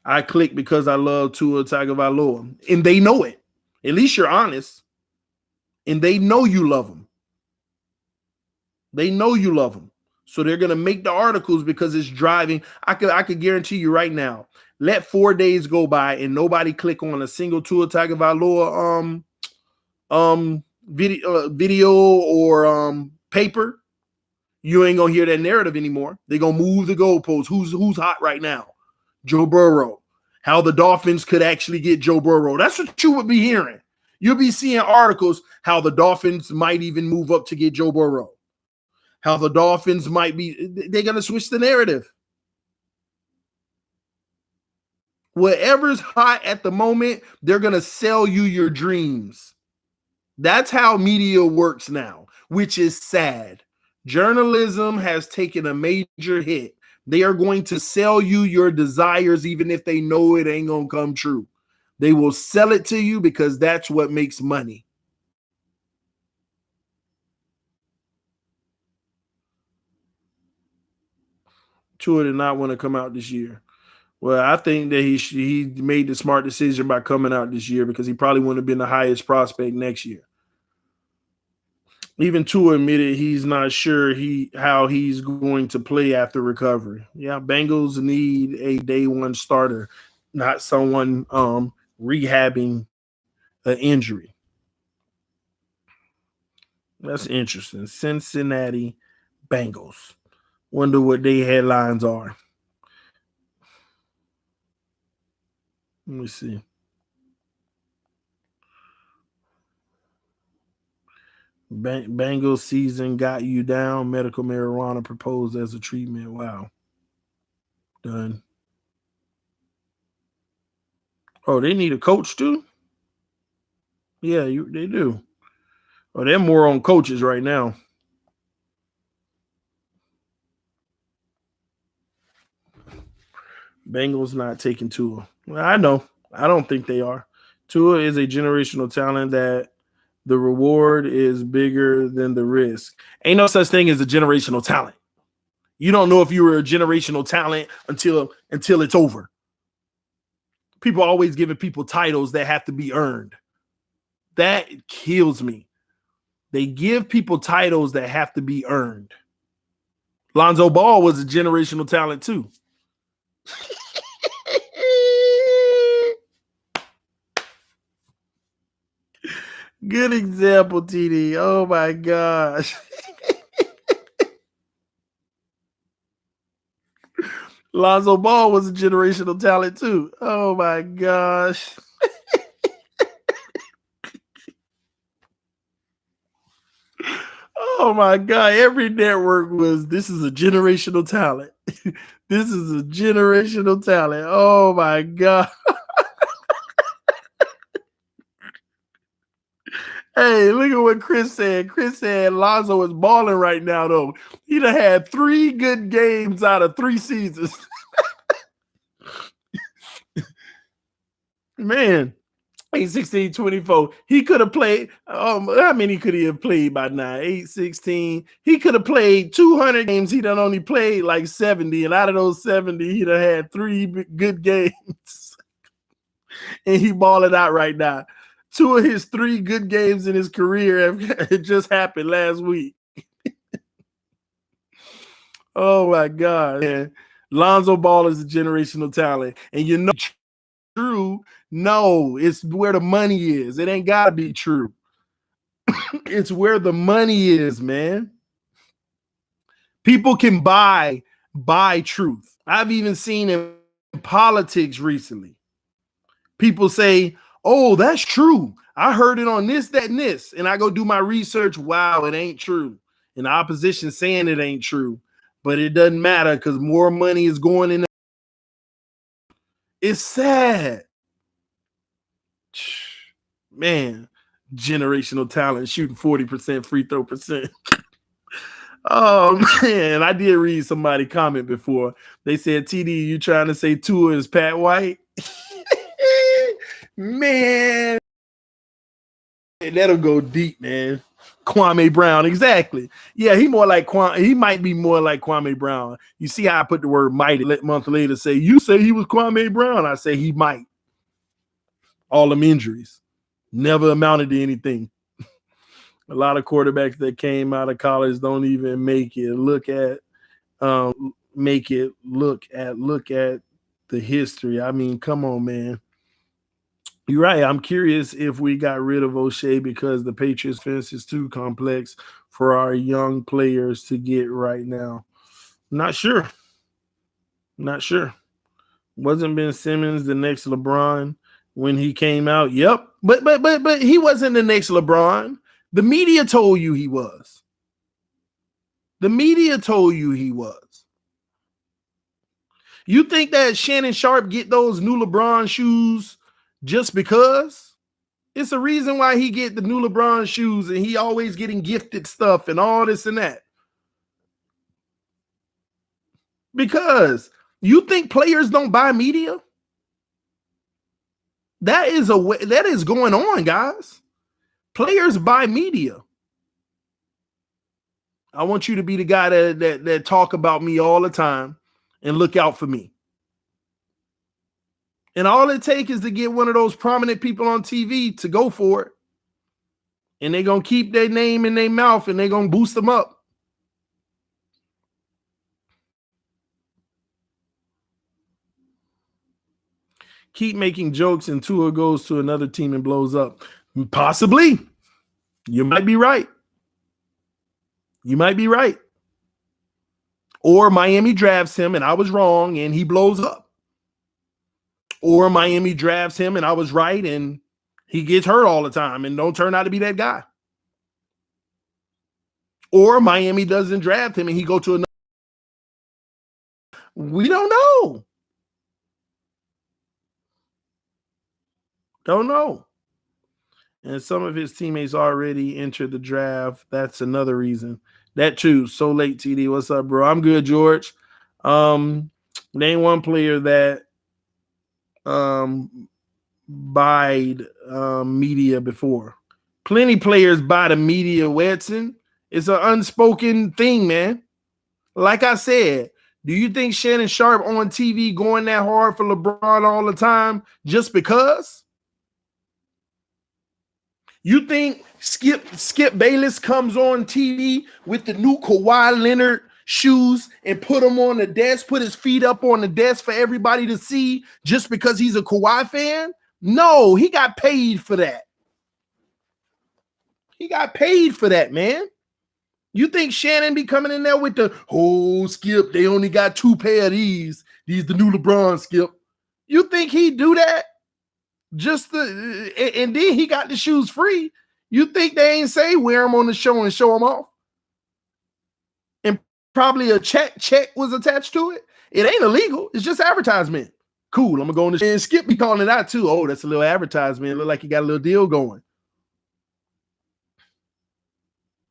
A: I click because I love Tua Tagovailoa. And they know it. At least you're honest. And they know you love him. They know you love him. So they're going to make the articles because it's driving. I could guarantee you right now, let 4 days go by and nobody click on a single Tua Tagovailoa video or paper. You ain't going to hear that narrative anymore. They're going to move the goalposts. Who's hot right now? Joe Burrow. How the Dolphins could actually get Joe Burrow. That's what you would be hearing. You'll be seeing articles how the Dolphins might even move up to get Joe Burrow. How the Dolphins might be, they're going to switch the narrative. Whatever's hot at the moment, they're going to sell you your dreams. That's how media works now, which is sad. Journalism has taken a major hit. They are going to sell you your desires even if they know it ain't going to come true. They will sell it to you because that's what makes money. Tua did not want to come out this year. Well, I think that he made the smart decision by coming out this year because he probably wouldn't have been the highest prospect next year. Even Tua admitted he's not sure how he's going to play after recovery. Yeah, Bengals need a day one starter, not someone rehabbing an injury. That's interesting. Cincinnati Bengals. Wonder what their headlines are. Let me see. Bengals season got you down. Medical marijuana proposed as a treatment. Wow. Done. Oh, they need a coach too? Yeah, they do. Oh, they're more on coaches right now. Bengals not taking Tua. Well, I know. I don't think they are. Tua is a generational talent that the reward is bigger than the risk. Ain't no such thing as a generational talent. You don't know if you were a generational talent until it's over. People always giving people titles that have to be earned. That kills me. They give people titles that have to be earned. Lonzo Ball was a generational talent too. Good example, TD. Oh my gosh. Lonzo Ball was a generational talent too. Oh my gosh. Oh my God. Every network was, this is a generational talent. This is a generational talent. Oh my God. Hey, look at what Chris said. Chris said Lonzo is balling right now, though. He done had 3 good games out of 3 seasons. Man, 8, 16, 24. He could have played. How many could he have played by now? 8, 16. He could have played 200 games. He done only played like 70. And out of those 70, he done had 3 good games. And he balling out right now. 2 of his 3 good games in his career it just happened last week. Oh my God, man. Lonzo Ball is a generational talent. And you know, true. No, it's where the money is. It ain't gotta be true. It's where the money is, man. People can buy truth. I've even seen in politics recently. People say, oh, that's true. I heard it on this, that, and this. And I go do my research. Wow, it ain't true. And the opposition saying it ain't true. But it doesn't matter because more money is going in. It's sad. Man, generational talent shooting 40% free throw percent. Oh, man. I did read somebody comment before. They said, TD, you trying to say Tua is Pat White? Man, that'll go deep, man. Kwame Brown, exactly. Yeah, he might be more like Kwame Brown. You see how I put the word might a month later say, you say he was Kwame Brown. I say he might. All them injuries never amounted to anything. A lot of quarterbacks that came out of college don't even make it. Look at the history. I mean, come on, man. You're right. I'm curious if we got rid of O'Shea because the Patriots fence is too complex for our young players to get right now. Not sure. Wasn't Ben Simmons the next LeBron when he came out? Yep. But he wasn't the next LeBron. The media told you he was. You think that Shannon Sharp get those new LeBron shoes just because? It's a reason why he get the new LeBron shoes and he always getting gifted stuff and all this and that. Because you think players don't buy media? That is going on, guys. Players buy media. I want you to be the guy that talk about me all the time and look out for me. And all it takes is to get one of those prominent people on TV to go for it. And they're going to keep their name in their mouth and they're going to boost them up. Keep making jokes and Tua goes to another team and blows up. Possibly. You might be right. Or Miami drafts him and I was wrong and he blows up. Or Miami drafts him and I was right and he gets hurt all the time and don't turn out to be that guy. Or Miami doesn't draft him and he go to another. We don't know. And some of his teammates already entered the draft. That's another reason. That too. So late, TD. What's up, bro? I'm good, George. Name one player that buyed media before. Plenty players buy the media, Wedson. It's an unspoken thing, man. Like I said, Do you think Shannon Sharp on TV going that hard for LeBron all the time just because? You think Skip Bayless comes on TV with the new Kawhi Leonard shoes and put them on the desk, put his feet up on the desk for everybody to see just because he's a Kawhi fan? No, he got paid for that. He got paid for that, man. You think Shannon be coming in there with the Skip, they only got 2 pair of these the new LeBron, Skip. You think he do that? And then he got the shoes free. You think they ain't say wear them on the show and show them off? And probably a check was attached to it. It ain't illegal. It's just advertisement. Cool. I'm gonna go on the show. And Skip be calling it out too. Oh, that's a little advertisement. It look like you got a little deal going.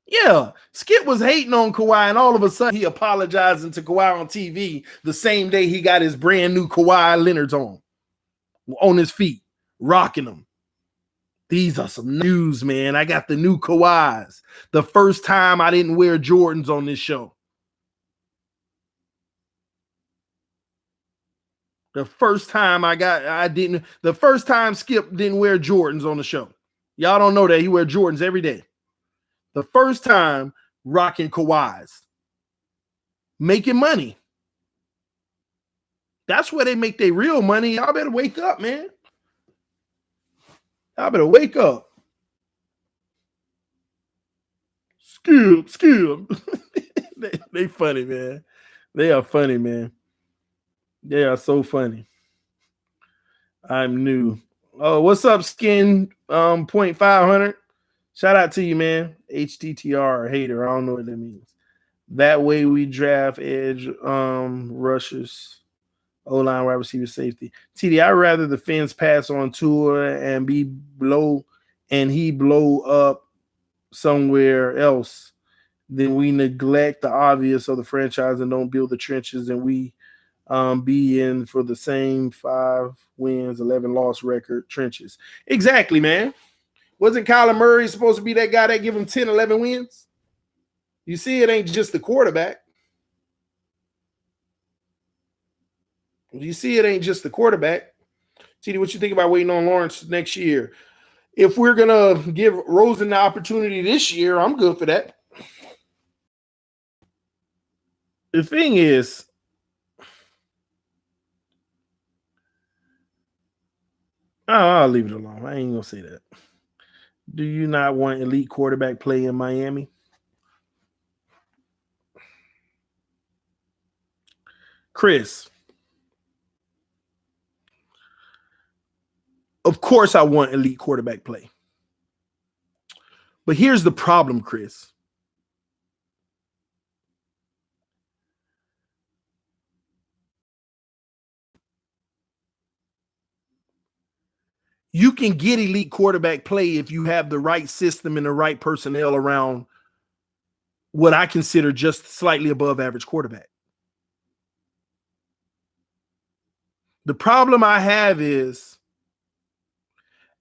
A: Yeah, Skip was hating on Kawhi, and all of a sudden he apologizing to Kawhi on TV the same day he got his brand new Kawhi Leonards on his feet, rocking them. These are some news, man. I got the new Kawhis. The first time I didn't wear Jordans on this show. The first time Skip didn't wear Jordans on the show. Y'all don't know that he wear Jordans every day. The first time rocking Kawhis. Making money. That's where they make their real money. Y'all better wake up, man. Y'all better wake up. Skip. they funny, man. They are funny, man. They are so funny. I'm new. Oh, what's up, Skin 0.500? Shout out to you, man. HTTR hater. I don't know what that means. That way we draft edge rushers, O-line, wide receiver, safety. TD, I'd rather the Fins pass on Tua and he blow up somewhere else than we neglect the obvious of the franchise and don't build the trenches, and we be in for the same 5 wins, 11 loss record trenches. Exactly, man. Wasn't Kyler Murray supposed to be that guy that give him 10, 11 wins? You see, it ain't just the quarterback. You see, it ain't just the quarterback. TD, what you think about waiting on Lawrence next year? If we're going to give Rosen the opportunity this year, I'm good for that. The thing is, I'll leave it alone. I ain't going to say that. Do you not want elite quarterback play in Miami? Chris. Of course I want elite quarterback play. But here's the problem, Chris. You can get elite quarterback play if you have the right system and the right personnel around what I consider just slightly above average quarterback. The problem I have is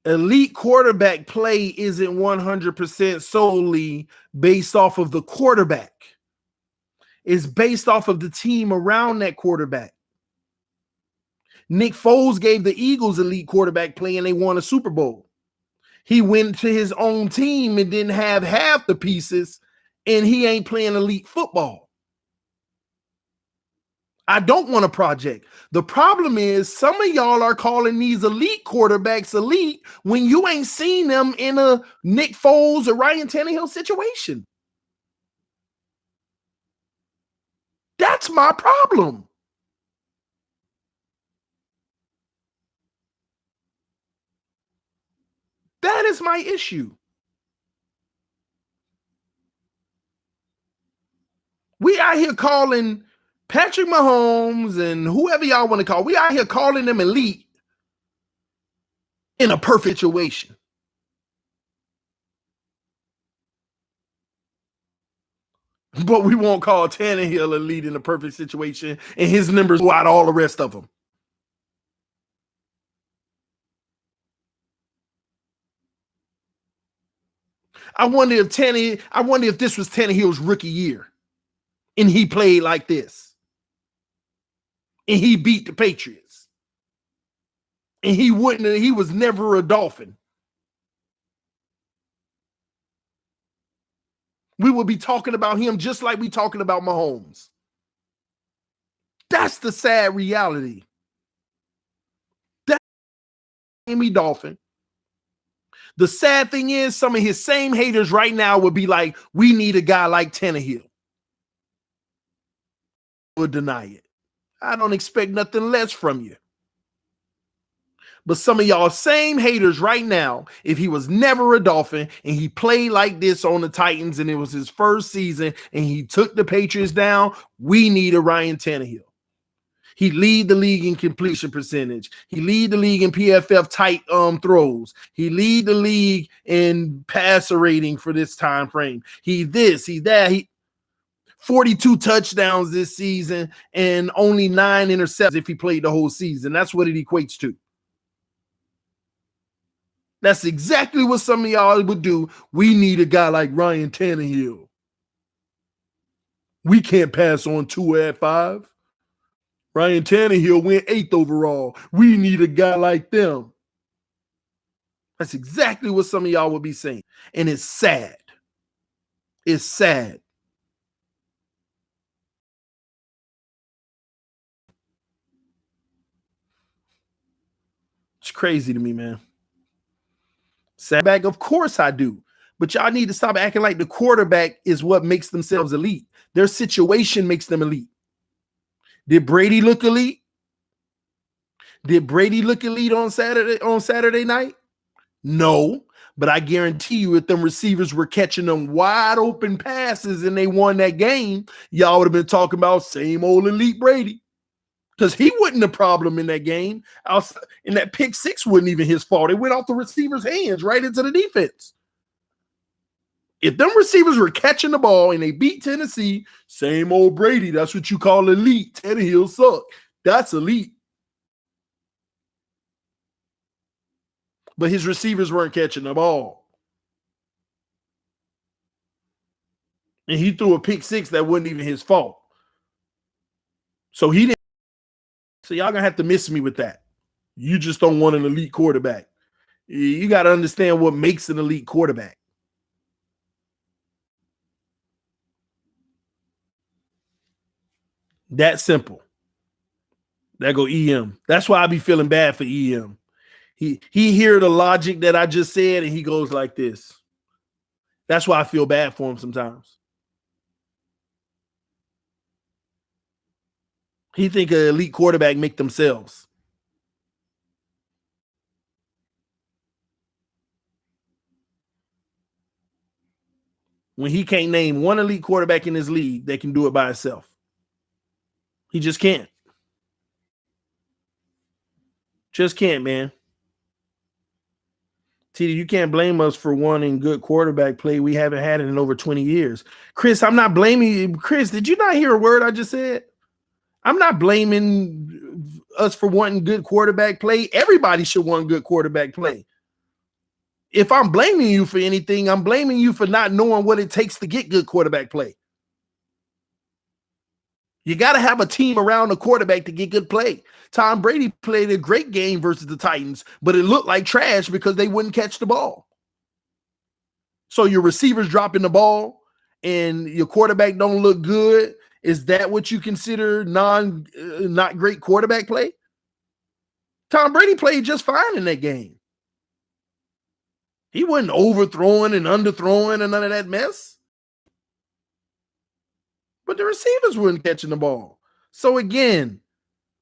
A: elite quarterback play isn't 100% solely based off of the quarterback. It's based off of the team around that quarterback. Nick Foles gave the Eagles elite quarterback play and they won a Super Bowl. He went to his own team and didn't have half the pieces, and he ain't playing elite football. I don't want a project. The problem is some of y'all are calling these elite quarterbacks elite when you ain't seen them in a Nick Foles or Ryan Tannehill situation. That's my problem. That is my issue. We out here calling Patrick Mahomes and whoever y'all want to call, we out here calling them elite in a perfect situation. But we won't call Tannehill elite in a perfect situation, and his numbers go out all the rest of them. I wonder if this was Tannehill's rookie year and he played like this. and he beat the Patriots. And he was never a Dolphin. We would be talking about him just like we talking about Mahomes. That's the sad reality. That's Miami Dolphin. The sad thing is, some of his same haters right now would be like, we need a guy like Tannehill. Would deny it. I don't expect nothing less from you. But some of y'all same haters right now, if he was never a Dolphin and he played like this on the Titans and it was his first season and he took the Patriots down, we need a Ryan Tannehill. He lead the league in completion percentage. He lead the league in PFF tight throws. He lead the league in passer rating for this time frame. He this, he that. He 42 touchdowns this season and only 9 interceptions if he played the whole season. That's what it equates to. That's exactly what some of y'all would do. We need a guy like Ryan Tannehill. We can't pass on 2 at 5. Ryan Tannehill went 8th overall. We need a guy like them. That's exactly what some of y'all would be saying. And it's sad. It's sad. It's crazy to me, man. Sad back, of course I do. But y'all need to stop acting like the quarterback is what makes themselves elite. Their situation makes them elite. Did Brady look elite? Did Brady look elite on Saturday night? No, but I guarantee you if them receivers were catching them wide open passes and they won that game, y'all would have been talking about same old elite Brady. Because he wasn't the problem in that game. And that pick 6 wasn't even his fault. It went off the receiver's hands right into the defense. If them receivers were catching the ball and they beat Tennessee, same old Brady. That's what you call elite. Tannehill suck. That's elite. But his receivers weren't catching the ball. And he threw a pick 6 that wasn't even his fault. So he didn't. So y'all gonna have to miss me with that. You just don't want an elite quarterback. You got to understand what makes an elite quarterback. That simple. That go EM. That's why I be feeling bad for EM. He hear the logic that I just said and he goes like this. That's why I feel bad for him sometimes. He think an elite quarterback make themselves. When he can't name one elite quarterback in this league that can do it by himself. He just can't. Just can't, man. TD, you can't blame us for wanting good quarterback play. We haven't had it in over 20 years. Chris, I'm not blaming you. Chris, did you not hear a word I just said? I'm not blaming us for wanting good quarterback play. Everybody should want good quarterback play. If I'm blaming you for anything, I'm blaming you for not knowing what it takes to get good quarterback play. You got to have a team around the quarterback to get good play. Tom Brady played a great game versus the Titans, but it looked like trash because they wouldn't catch the ball. So your receivers dropping the ball and your quarterback don't look good. Is that what you consider not great quarterback play? Tom Brady played just fine in that game. He wasn't overthrowing and underthrowing and none of that mess. But the receivers weren't catching the ball. So again,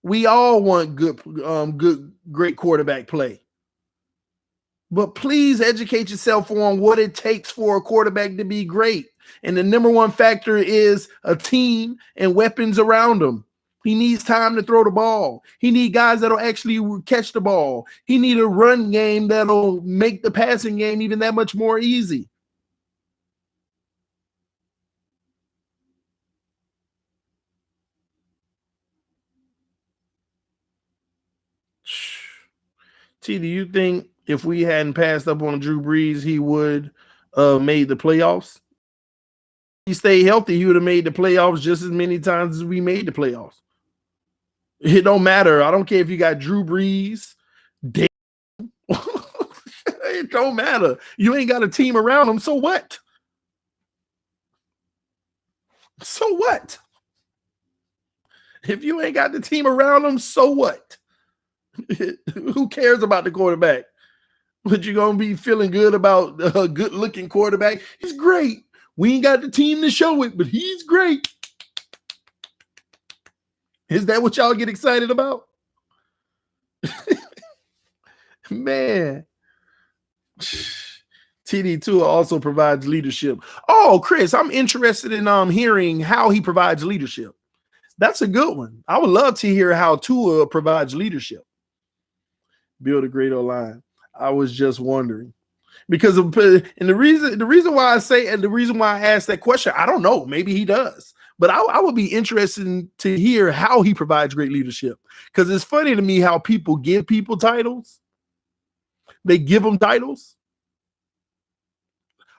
A: we all want great quarterback play. But please educate yourself on what it takes for a quarterback to be great. And the number one factor is a team and weapons around him. He needs time to throw the ball. He needs guys that'll actually catch the ball. He needs a run game that'll make the passing game even that much more easy. T, do you think if we hadn't passed up on Drew Brees, he would made the playoffs? If he stayed healthy, he would have made the playoffs just as many times as we made the playoffs. It don't matter. I don't care if you got Drew Brees. It don't matter. You ain't got a team around him. So what? So what? If you ain't got the team around him, so what? Who cares about the quarterback? But you're going to be feeling good about a good-looking quarterback. He's great. We ain't got the team to show it, but he's great. Is that what y'all get excited about? Man. TD2 also provides leadership. Oh, Chris, I'm interested in hearing how he provides leadership. That's a good one. I would love to hear how Tua provides leadership. Build a great O-line. I was just wondering. Because of, and the reason why I say, and the reason why I asked that question, I don't know. Maybe he does. But I would be interested to hear how he provides great leadership. Because it's funny to me how people give people titles. They give them titles.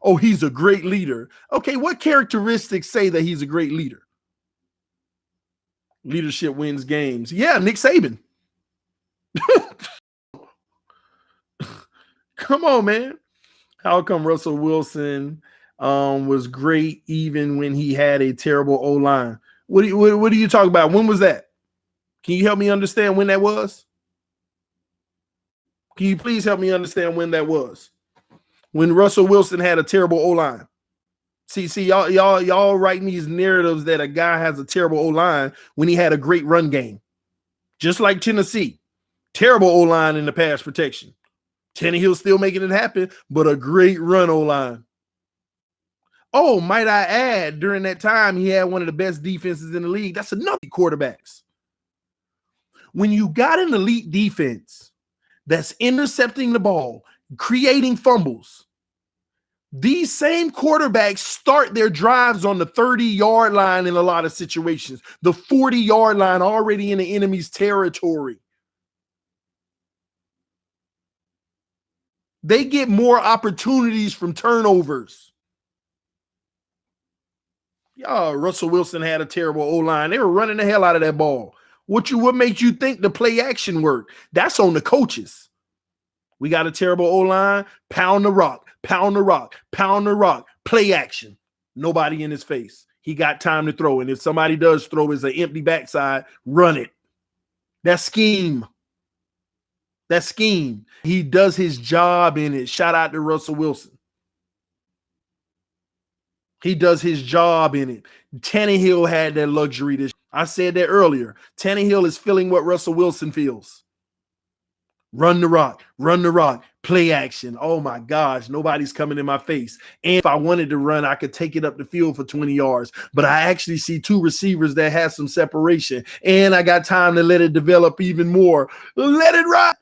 A: Oh, he's a great leader. Okay, what characteristics say that he's a great leader? Leadership wins games. Yeah, Nick Saban. Come on, man. How come Russell Wilson was great even when he had a terrible O-line? What do you talk about? When was that? Can you help me understand when that was? Can you please help me understand when that was? When Russell Wilson had a terrible O-line. See, y'all writing these narratives that a guy has a terrible O-line when he had a great run game. Just like Tennessee. Terrible O-line in the pass protection. Tannehill still making it happen, but a great run O-line. Oh, might I add, during that time, he had one of the best defenses in the league. That's another quarterbacks. When you got an elite defense that's intercepting the ball, creating fumbles, these same quarterbacks start their drives on the 30-yard line in a lot of situations, the 40-yard line already in the enemy's territory. They get more opportunities from turnovers. Y'all, Russell Wilson had a terrible O-line. They were running the hell out of that ball. What makes you think the play action worked? That's on the coaches. We got a terrible O-line. Pound the rock, pound the rock, pound the rock. Play action. Nobody in his face. He got time to throw. And if somebody does throw, it's an empty backside. Run it. That's scheme. That's scheme. He does his job in it. Shout out to Russell Wilson. He does his job in it. Tannehill had that luxury. I said that earlier. Tannehill is feeling what Russell Wilson feels. Run the rock, play action. Oh my gosh, nobody's coming in my face. And if I wanted to run, I could take it up the field for 20 yards. But I actually see two receivers that have some separation. And I got time to let it develop even more. Let it ride.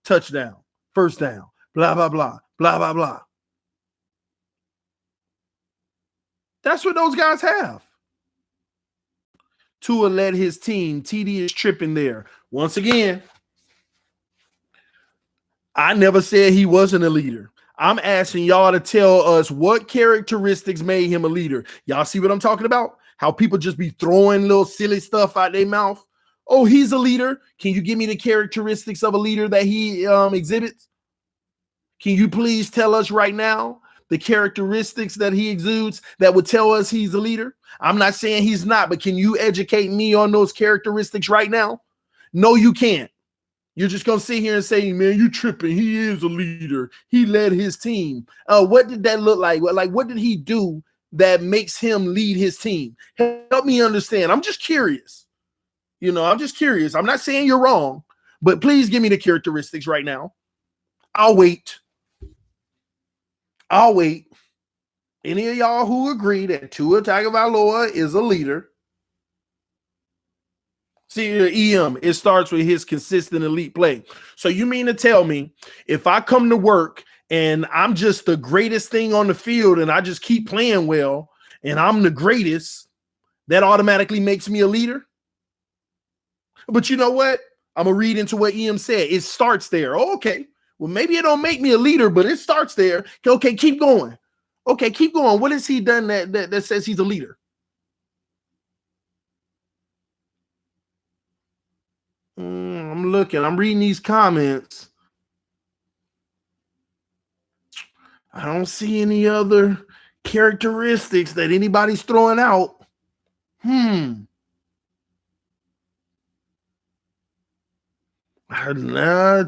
A: Touchdown, first down, blah, blah, blah, blah, blah, blah. That's what those guys have. Tua led his team. TD is tripping there. Once again, I never said he wasn't a leader. I'm asking y'all to tell us what characteristics made him a leader. Y'all see what I'm talking about? How people just be throwing little silly stuff out their mouth. Oh, he's a leader. Can you give me the characteristics of a leader that he exhibits? Can you please tell us right now the characteristics that he exudes that would tell us he's a leader? I'm not saying he's not, but can you educate me on those characteristics right now? No, you can't. You're just going to sit here and say, man, you tripping. He is a leader. He led his team. What did that look like? What did he do that makes him lead his team? Help me understand. I'm just curious. I'm just curious. I'm not saying you're wrong, but please give me the characteristics right now. I'll wait. Any of y'all who agree that Tua Tagovailoa is a leader, see, EM, it starts with his consistent elite play. So you mean to tell me if I come to work and I'm just the greatest thing on the field and I just keep playing well and I'm the greatest, that automatically makes me a leader? But you know what? I'm going to read into what EM said. It starts there. Oh, okay. Well, maybe it don't make me a leader, but it starts there. Okay, keep going. Okay, keep going. What has he done that says he's a leader? I'm looking. I'm reading these comments. I don't see any other characteristics that anybody's throwing out.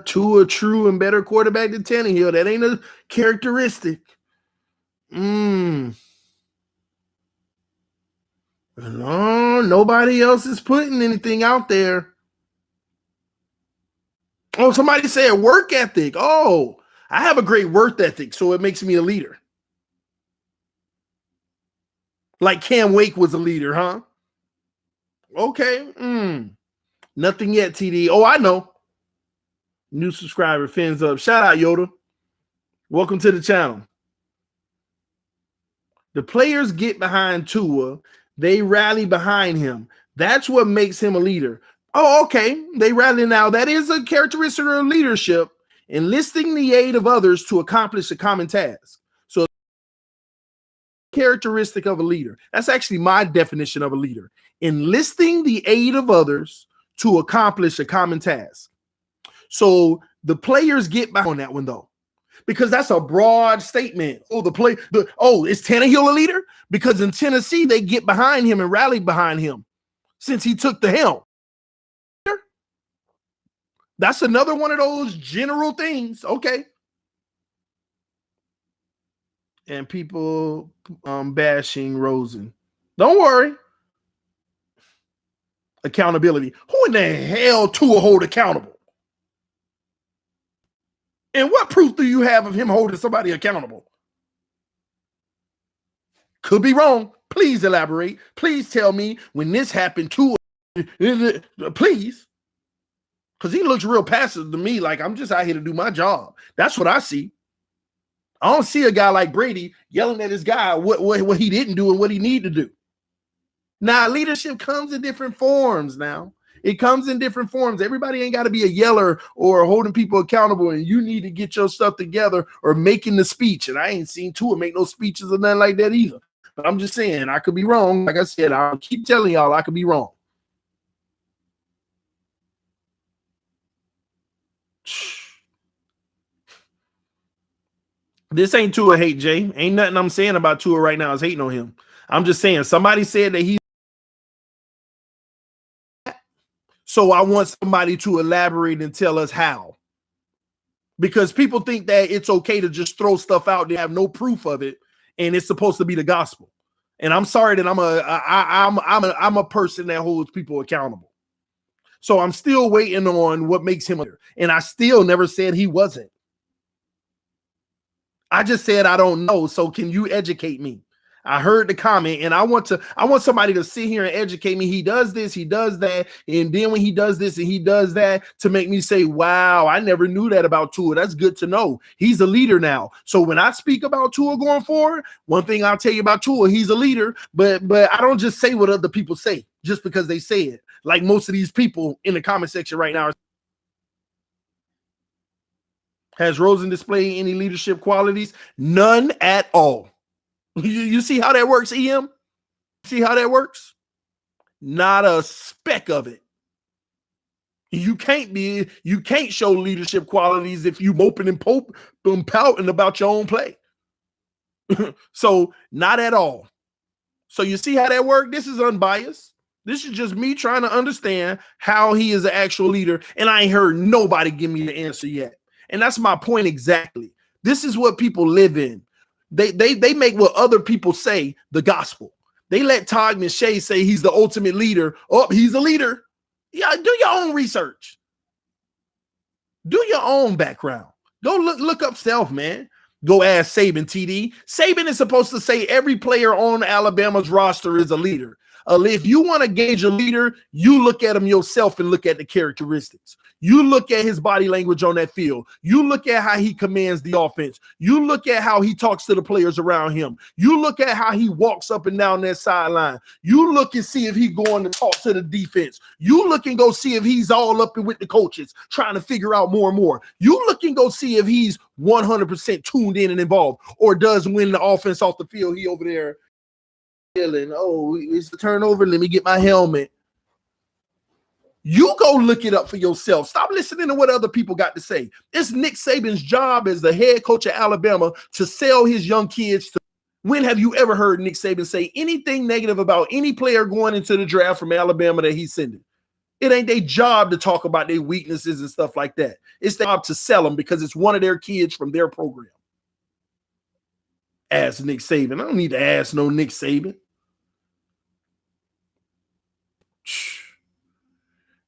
A: Tua true and better quarterback than Tannehill. That ain't a characteristic. No, nobody else is putting anything out there. Oh, somebody said work ethic. Oh, I have a great work ethic, so it makes me a leader. Like Cam Wake was a leader, huh? Okay. Nothing yet, TD. Oh, I know. New subscriber, fins up. Shout out, Yoda. Welcome to the channel. The players get behind Tua. They rally behind him. That's what makes him a leader. Oh, okay. They rally now. That is a characteristic of leadership, enlisting the aid of others to accomplish a common task. So, characteristic of a leader. That's actually my definition of a leader. Enlisting the aid of others to accomplish a common task. So the players get back on that one though, because that's a broad statement. Oh, is Tannehill a leader? Because in Tennessee, they get behind him and rally behind him since he took the helm. That's another one of those general things. Okay. And people bashing Rosen. Don't worry. Accountability. Who in the hell Tua hold accountable? And what proof do you have of him holding somebody accountable? Could be wrong. Please elaborate. Please tell me when this happened to him. Please. Because he looks real passive to me, like I'm just out here to do my job. That's what I see. I don't see a guy like Brady yelling at his guy what he didn't do and what he need to do. Now, leadership comes in different forms now. It comes in different forms. Everybody ain't got to be a yeller or holding people accountable, and you need to get your stuff together or making the speech. And I ain't seen Tua make no speeches or nothing like that either. But I'm just saying, I could be wrong. Like I said, I'll keep telling y'all I could be wrong. This ain't Tua hate, Jay. Ain't nothing I'm saying about Tua right now is hating on him. I'm just saying somebody said that he. So I want somebody to elaborate and tell us how. Because people think that it's okay to just throw stuff out and have no proof of it, and it's supposed to be the gospel. And I'm sorry that I'm a person that holds people accountable. So I'm still waiting on what makes him a leader. And I still never said he wasn't. I just said I don't know. So can you educate me? I heard the comment, and I want somebody to sit here and educate me. He does this, he does that, and then when he does this and he does that, to make me say, wow, I never knew that about Tua. That's good to know. He's a leader now. So when I speak about Tua going forward, one thing I'll tell you about Tua, he's a leader, but I don't just say what other people say just because they say it. Like most of these people in the comment section right now. Has Rosen displayed any leadership qualities? None at all. You see how that works, EM? See how that works? Not a speck of it. You can't show leadership qualities if you moping and pouting about your own play. So not at all. So you see how that works? This is unbiased. This is just me trying to understand how he is an actual leader, and I ain't heard nobody give me the answer yet. And that's my point exactly. This is what people live in. They make what other people say the gospel. They let Todd McShay say he's the ultimate leader. Oh, he's a leader. Yeah, do your own research. Do your own background. Go look up self, man. Go ask Saban, TD. Saban is supposed to say every player on Alabama's roster is a leader. If you want to gauge a leader, you look at him yourself and look at the characteristics. You look at his body language on that field. You look at how he commands the offense. You look at how he talks to the players around him. You look at how he walks up and down that sideline. You look and see if he's going to talk to the defense. You look and go see if he's all up and with the coaches, trying to figure out more and more. You look and go see if he's 100% tuned in and involved, or does win the offense off the field. He over there yelling, oh, it's the turnover. Let me get my helmet. You go look it up for yourself. Stop listening to what other people got to say. It's Nick Saban's job as the head coach of Alabama to sell his young kids to. When have you ever heard Nick Saban say anything negative about any player going into the draft from Alabama that he's sending? It ain't their job to talk about their weaknesses and stuff like that. It's their job to sell them because it's one of their kids from their program. Ask Nick Saban. I don't need to ask no Nick Saban.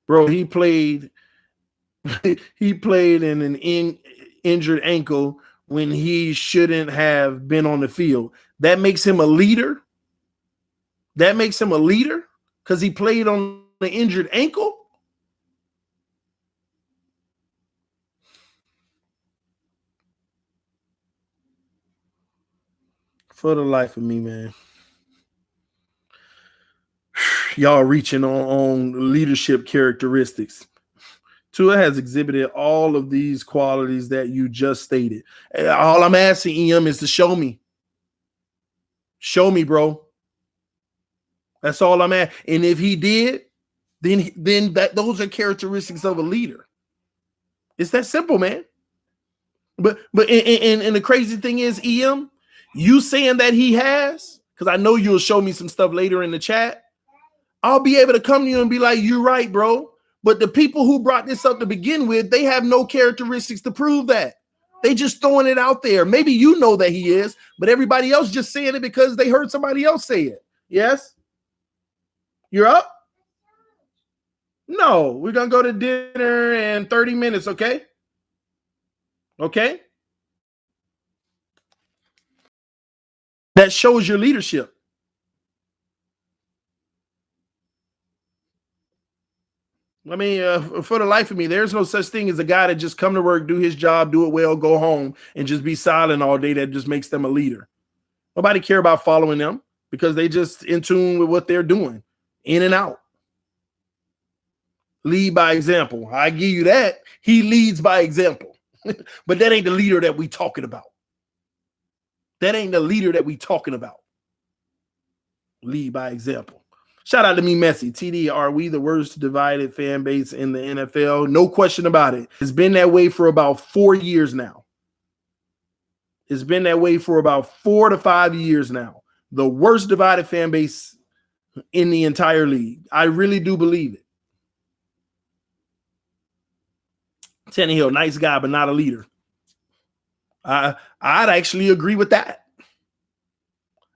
A: Bro, he played in an injured ankle when he shouldn't have been on the field. That makes him a leader. That makes him a leader because he played on the injured ankle. For the life of me, man. Y'all reaching on leadership characteristics. Tua has exhibited all of these qualities that you just stated. All I'm asking EM is to show me. Show me, bro. That's all I'm at. And if he did, then those are characteristics of a leader. It's that simple, man. But and the crazy thing is, EM, you saying that he has, because I know you'll show me some stuff later in the chat. I'll be able to come to you and be like, you're right, bro. But the people who brought this up to begin with, they have no characteristics to prove that. They just throwing it out there. Maybe you know that he is, but everybody else just saying it because they heard somebody else say it. Yes? You're up? No, we're going to go to dinner in 30 minutes, okay? Okay? That shows your leadership. I mean, for the life of me, there's no such thing as a guy that just come to work, do his job, do it well, go home, and just be silent all day. That just makes them a leader. Nobody care about following them because they just in tune with what they're doing, in and out. Lead by example. I give you that. He leads by example. But that ain't the leader that we talking about. That ain't the leader that we talking about. Lead by example. Shout out to me, Messi. TD, are we the worst divided fan base in the NFL? No question about it. It's been that way for about 4 years now. It's been that way for about 4 to 5 years now. The worst divided fan base in the entire league. I really do believe it. Tannehill, nice guy, but not a leader. I'd actually agree with that.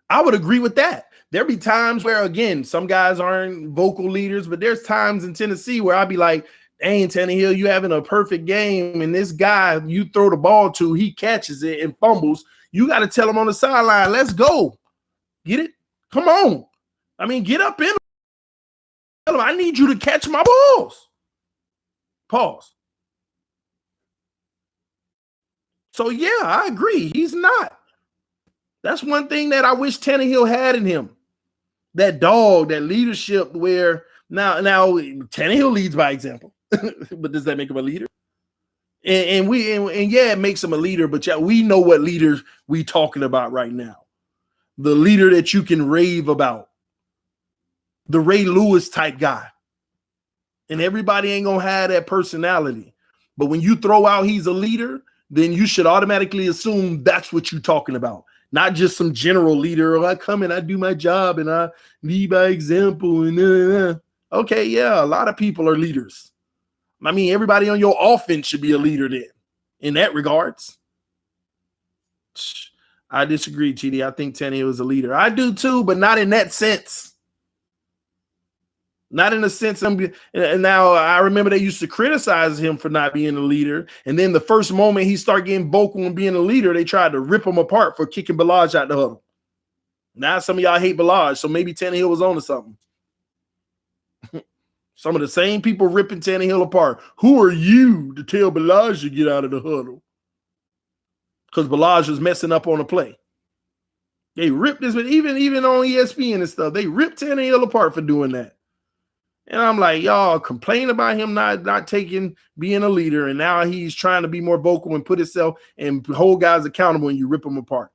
A: I would agree with that. There'll be times where, again, some guys aren't vocal leaders, but there's times in Tennessee where I'd be like, dang, Tannehill, you having a perfect game, and this guy you throw the ball to, he catches it and fumbles. You got to tell him on the sideline, let's go. Get it? Come on. I mean, get up in him. Tell him, I need you to catch my balls. Pause. So, yeah, I agree. He's not. That's one thing that I wish Tannehill had in him. That dog, that leadership where now Tannehill leads by example. But does that make him a leader? And yeah, it makes him a leader, but yeah, we know what leaders we talking about right now. The leader that you can rave about. The Ray Lewis type guy. And everybody ain't gonna have that personality. But when you throw out he's a leader, then you should automatically assume that's what you're talking about. Not just some general leader. Oh, I come and I do my job and I lead by example. And okay, yeah, a lot of people are leaders. I mean, everybody on your offense should be a leader then, in that regards. I disagree, TD. I think Tannehill is a leader. I do too, but not in that sense. Not in the sense, and now I remember they used to criticize him for not being a leader. And then the first moment he started getting vocal and being a leader, they tried to rip him apart for kicking Balaj out the huddle. Now some of y'all hate Balaj, so maybe Tannehill was on to something. Some of the same people ripping Tannehill apart. Who are you to tell Balaj to get out of the huddle? Because Balaj was messing up on the play. They ripped this, but even on ESPN and stuff, they ripped Tannehill apart for doing that. And I'm like, y'all complain about him not being a leader, and now he's trying to be more vocal and put himself and hold guys accountable, and you rip them apart.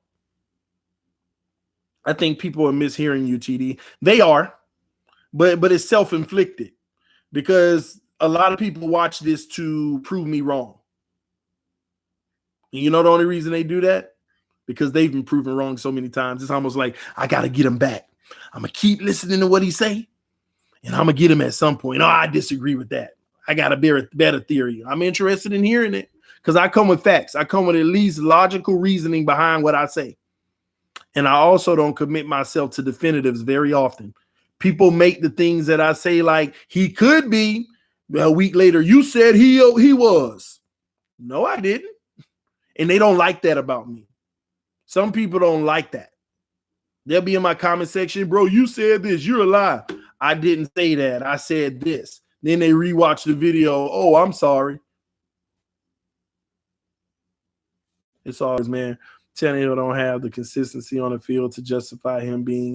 A: I think people are mishearing you, TD. They are, but it's self-inflicted because a lot of people watch this to prove me wrong. And you know the only reason they do that? Because they've been proven wrong so many times. It's almost like, I got to get him back. I'm going to keep listening to what he say, and I'm going to get him at some point. No, I disagree with that. I got a better theory. I'm interested in hearing it because I come with facts. I come with at least logical reasoning behind what I say. And I also don't commit myself to definitives very often. People make the things that I say like he could be. A week later, you said he was. No, I didn't. And they don't like that about me. Some people don't like that. They'll be in my comment section, bro, you said this, you're a lie. I didn't say that. I said this. Then they rewatch the video. Oh, I'm sorry. It's always, man, Tannehill don't have the consistency on the field to justify him being.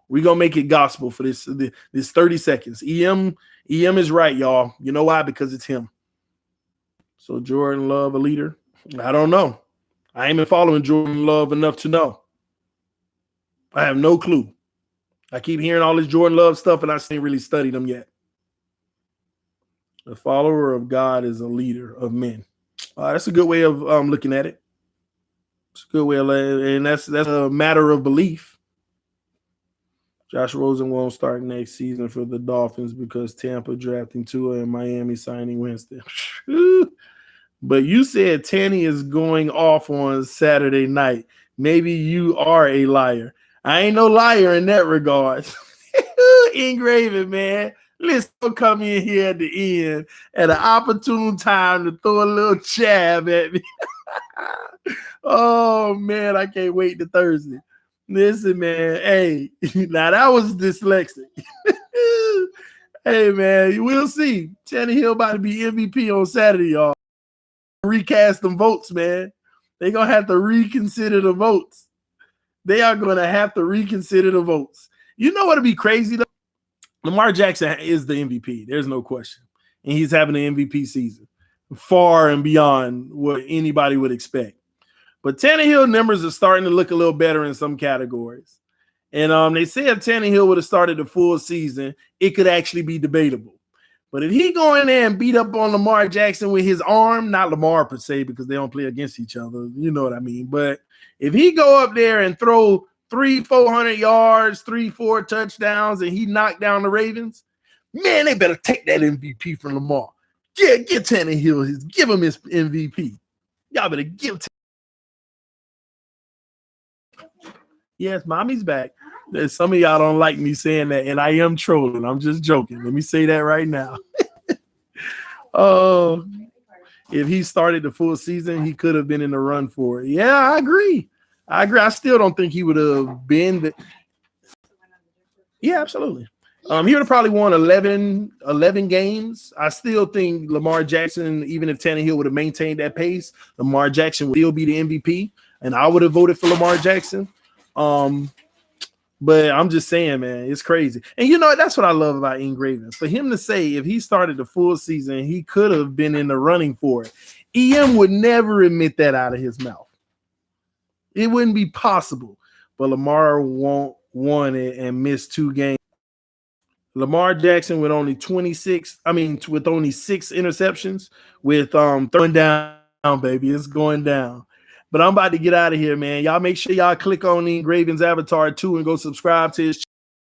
A: We're going to make it gospel for this 30 seconds. EM is right, y'all. You know why? Because it's him. So Jordan Love, a leader? I don't know. I ain't been following Jordan Love enough to know. I have no clue. I keep hearing all this Jordan Love stuff, and I ain't really studied them yet. The follower of God is a leader of men. That's a good way of looking at it. It's a good way of, and that's a matter of belief. Josh Rosen won't start next season for the Dolphins because Tampa drafting Tua and Miami signing Winston. But you said Tanny is going off on Saturday night. Maybe you are a liar. I ain't no liar in that regard. Engraving, man. Let's come in here at the end at an opportune time to throw a little jab at me. Oh, man, I can't wait to Thursday. Listen, man. Hey, now that was dyslexic. Hey, man, we'll see. Tannehill about to be MVP on Saturday, y'all. Recast them votes, man. They're going to have to reconsider the votes. They are going to have to reconsider the votes. You know what would be crazy, though? Lamar Jackson is the MVP. There's no question. And he's having an MVP season far and beyond what anybody would expect. But Tannehill numbers are starting to look a little better in some categories. And they say if Tannehill would have started the full season, it could actually be debatable. But if he go in there and beat up on Lamar Jackson with his arm, not Lamar per se, because they don't play against each other, you know what I mean? But if he go up there and throw 300-400 yards, 3-4 touchdowns, and he knocked down the Ravens, man, they better take that MVP from Lamar. Yeah, get Tannehill give him his MVP. Y'all better give Yes, mommy's back. Some of y'all don't like me saying that, and I am trolling. I'm just joking. Let me say that right now. Oh, if he started the full season, he could have been in the run for it. Yeah, I agree. I still don't think he would have been. Yeah, absolutely. He would have probably won 11 games. I still think Lamar Jackson, even if Tannehill would have maintained that pace, Lamar Jackson would still be the MVP, and I would have voted for Lamar Jackson. But I'm just saying, man, it's crazy. And you know, that's what I love about Engraving. For him to say if he started the full season, he could have been in the running for it. EM would never admit that out of his mouth. It wouldn't be possible. But Lamar won it and missed 2 games. Lamar Jackson with only 6 interceptions, with throwing down, baby. It's going down. But I'm about to get out of here, man. Y'all make sure y'all click on the Engraven's avatar too and go subscribe to his channel.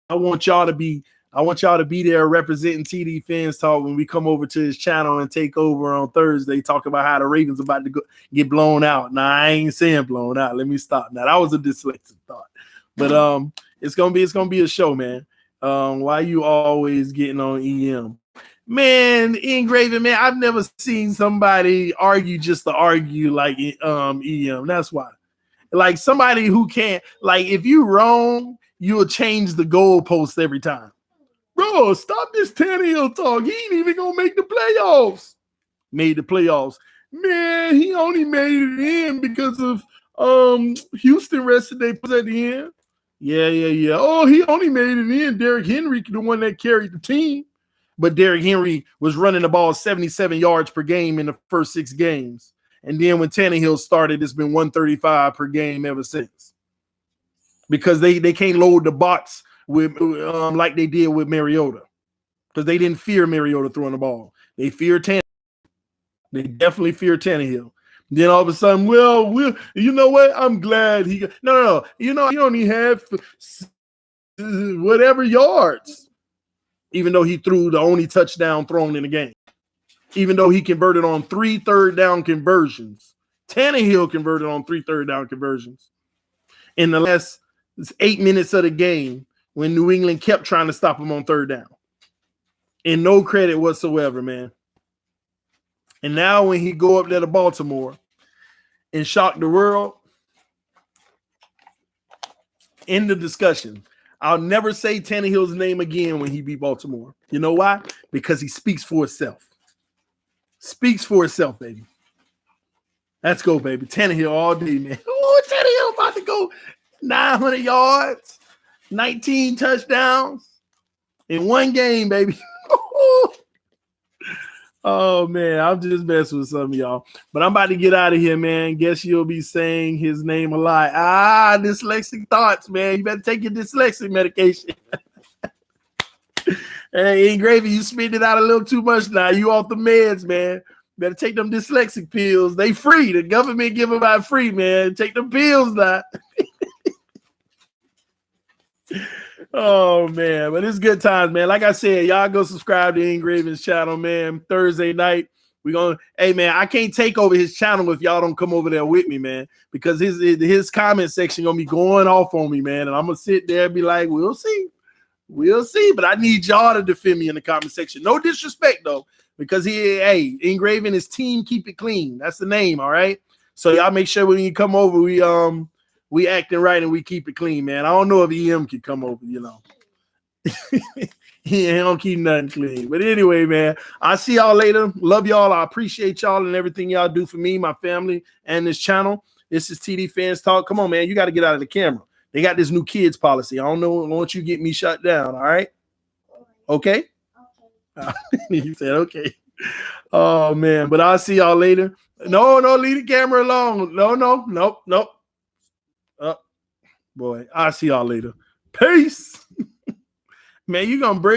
A: I want y'all to be there representing TD Fans Talk when we come over to his channel and take over on Thursday, talk about how the Ravens about to get blown out. Now, I ain't saying blown out. Let me stop. Now, that was a dyslexic thought. But it's gonna be a show, man. Why you always getting on EM? Man, Engraving, man, I've never seen somebody argue just to argue like EM. That's why. Like somebody who can't, like if you wrong, you'll change the goalpost every time. Bro, stop this Tannehill talk. He ain't even gonna make the playoffs. Made the playoffs. Man, he only made it in because of Houston rested their players at the end. Yeah. Oh, he only made it in. Derrick Henry, the one that carried the team. But Derrick Henry was running the ball 77 yards per game in the first 6 games. And then when Tannehill started, it's been 135 per game ever since. Because they can't load the box with like they did with Mariota, because they didn't fear Mariota throwing the ball. They feared Tannehill. They definitely fear Tannehill. Then all of a sudden, you know what? I'm glad he got, no. You know, he only had whatever yards, even though he threw the only touchdown thrown in the game. Even though he converted on 3 third-down conversions. Tannehill converted on 3 third-down conversions in the last 8 minutes of the game when New England kept trying to stop him on 3rd down. And no credit whatsoever, man. And now when he go up there to Baltimore and shock the world, end the discussion. I'll never say Tannehill's name again when he beat Baltimore. You know why? Because he speaks for itself. Speaks for itself, baby. Let's go, baby. Tannehill all day, man. Oh, Tannehill about to go 900 yards, 19 touchdowns in one game, baby. Oh, man, I'm just messing with some of y'all. But I'm about to get out of here, man. Guess you'll be saying his name a lot. Dyslexic thoughts, man. You better take your dyslexic medication. Hey, Gravy, you spit it out a little too much now. You off the meds, man. Better take them dyslexic pills. They free. The government give them out free, man. Take them pills now. Oh, man. But it's good times, man. Like I said, y'all go subscribe to Ingraven's channel, man. Thursday night. Hey, man, I can't take over his channel if y'all don't come over there with me, man. Because his comment section going to be going off on me, man. And I'm going to sit there and be like, we'll see. We'll see. But I need y'all to defend me in the comment section. No disrespect, though. Because Engraven, his team keep it clean. That's the name, all right? So y'all make sure when you come over, we acting right and we keep it clean, man. I don't know if EM can come over, you know. He don't keep nothing clean. But anyway, man, I'll see y'all later. Love y'all. I appreciate y'all and everything y'all do for me, my family, and this channel. This is TD Fans Talk. Come on, man. You got to get out of the camera. They got this new kids policy. I don't want you to get me shut down, all right? Okay? He said, okay. Oh, man. But I'll see y'all later. No, leave the camera alone. Nope. Oh, boy. I'll see y'all later. Peace. Man, you going to break.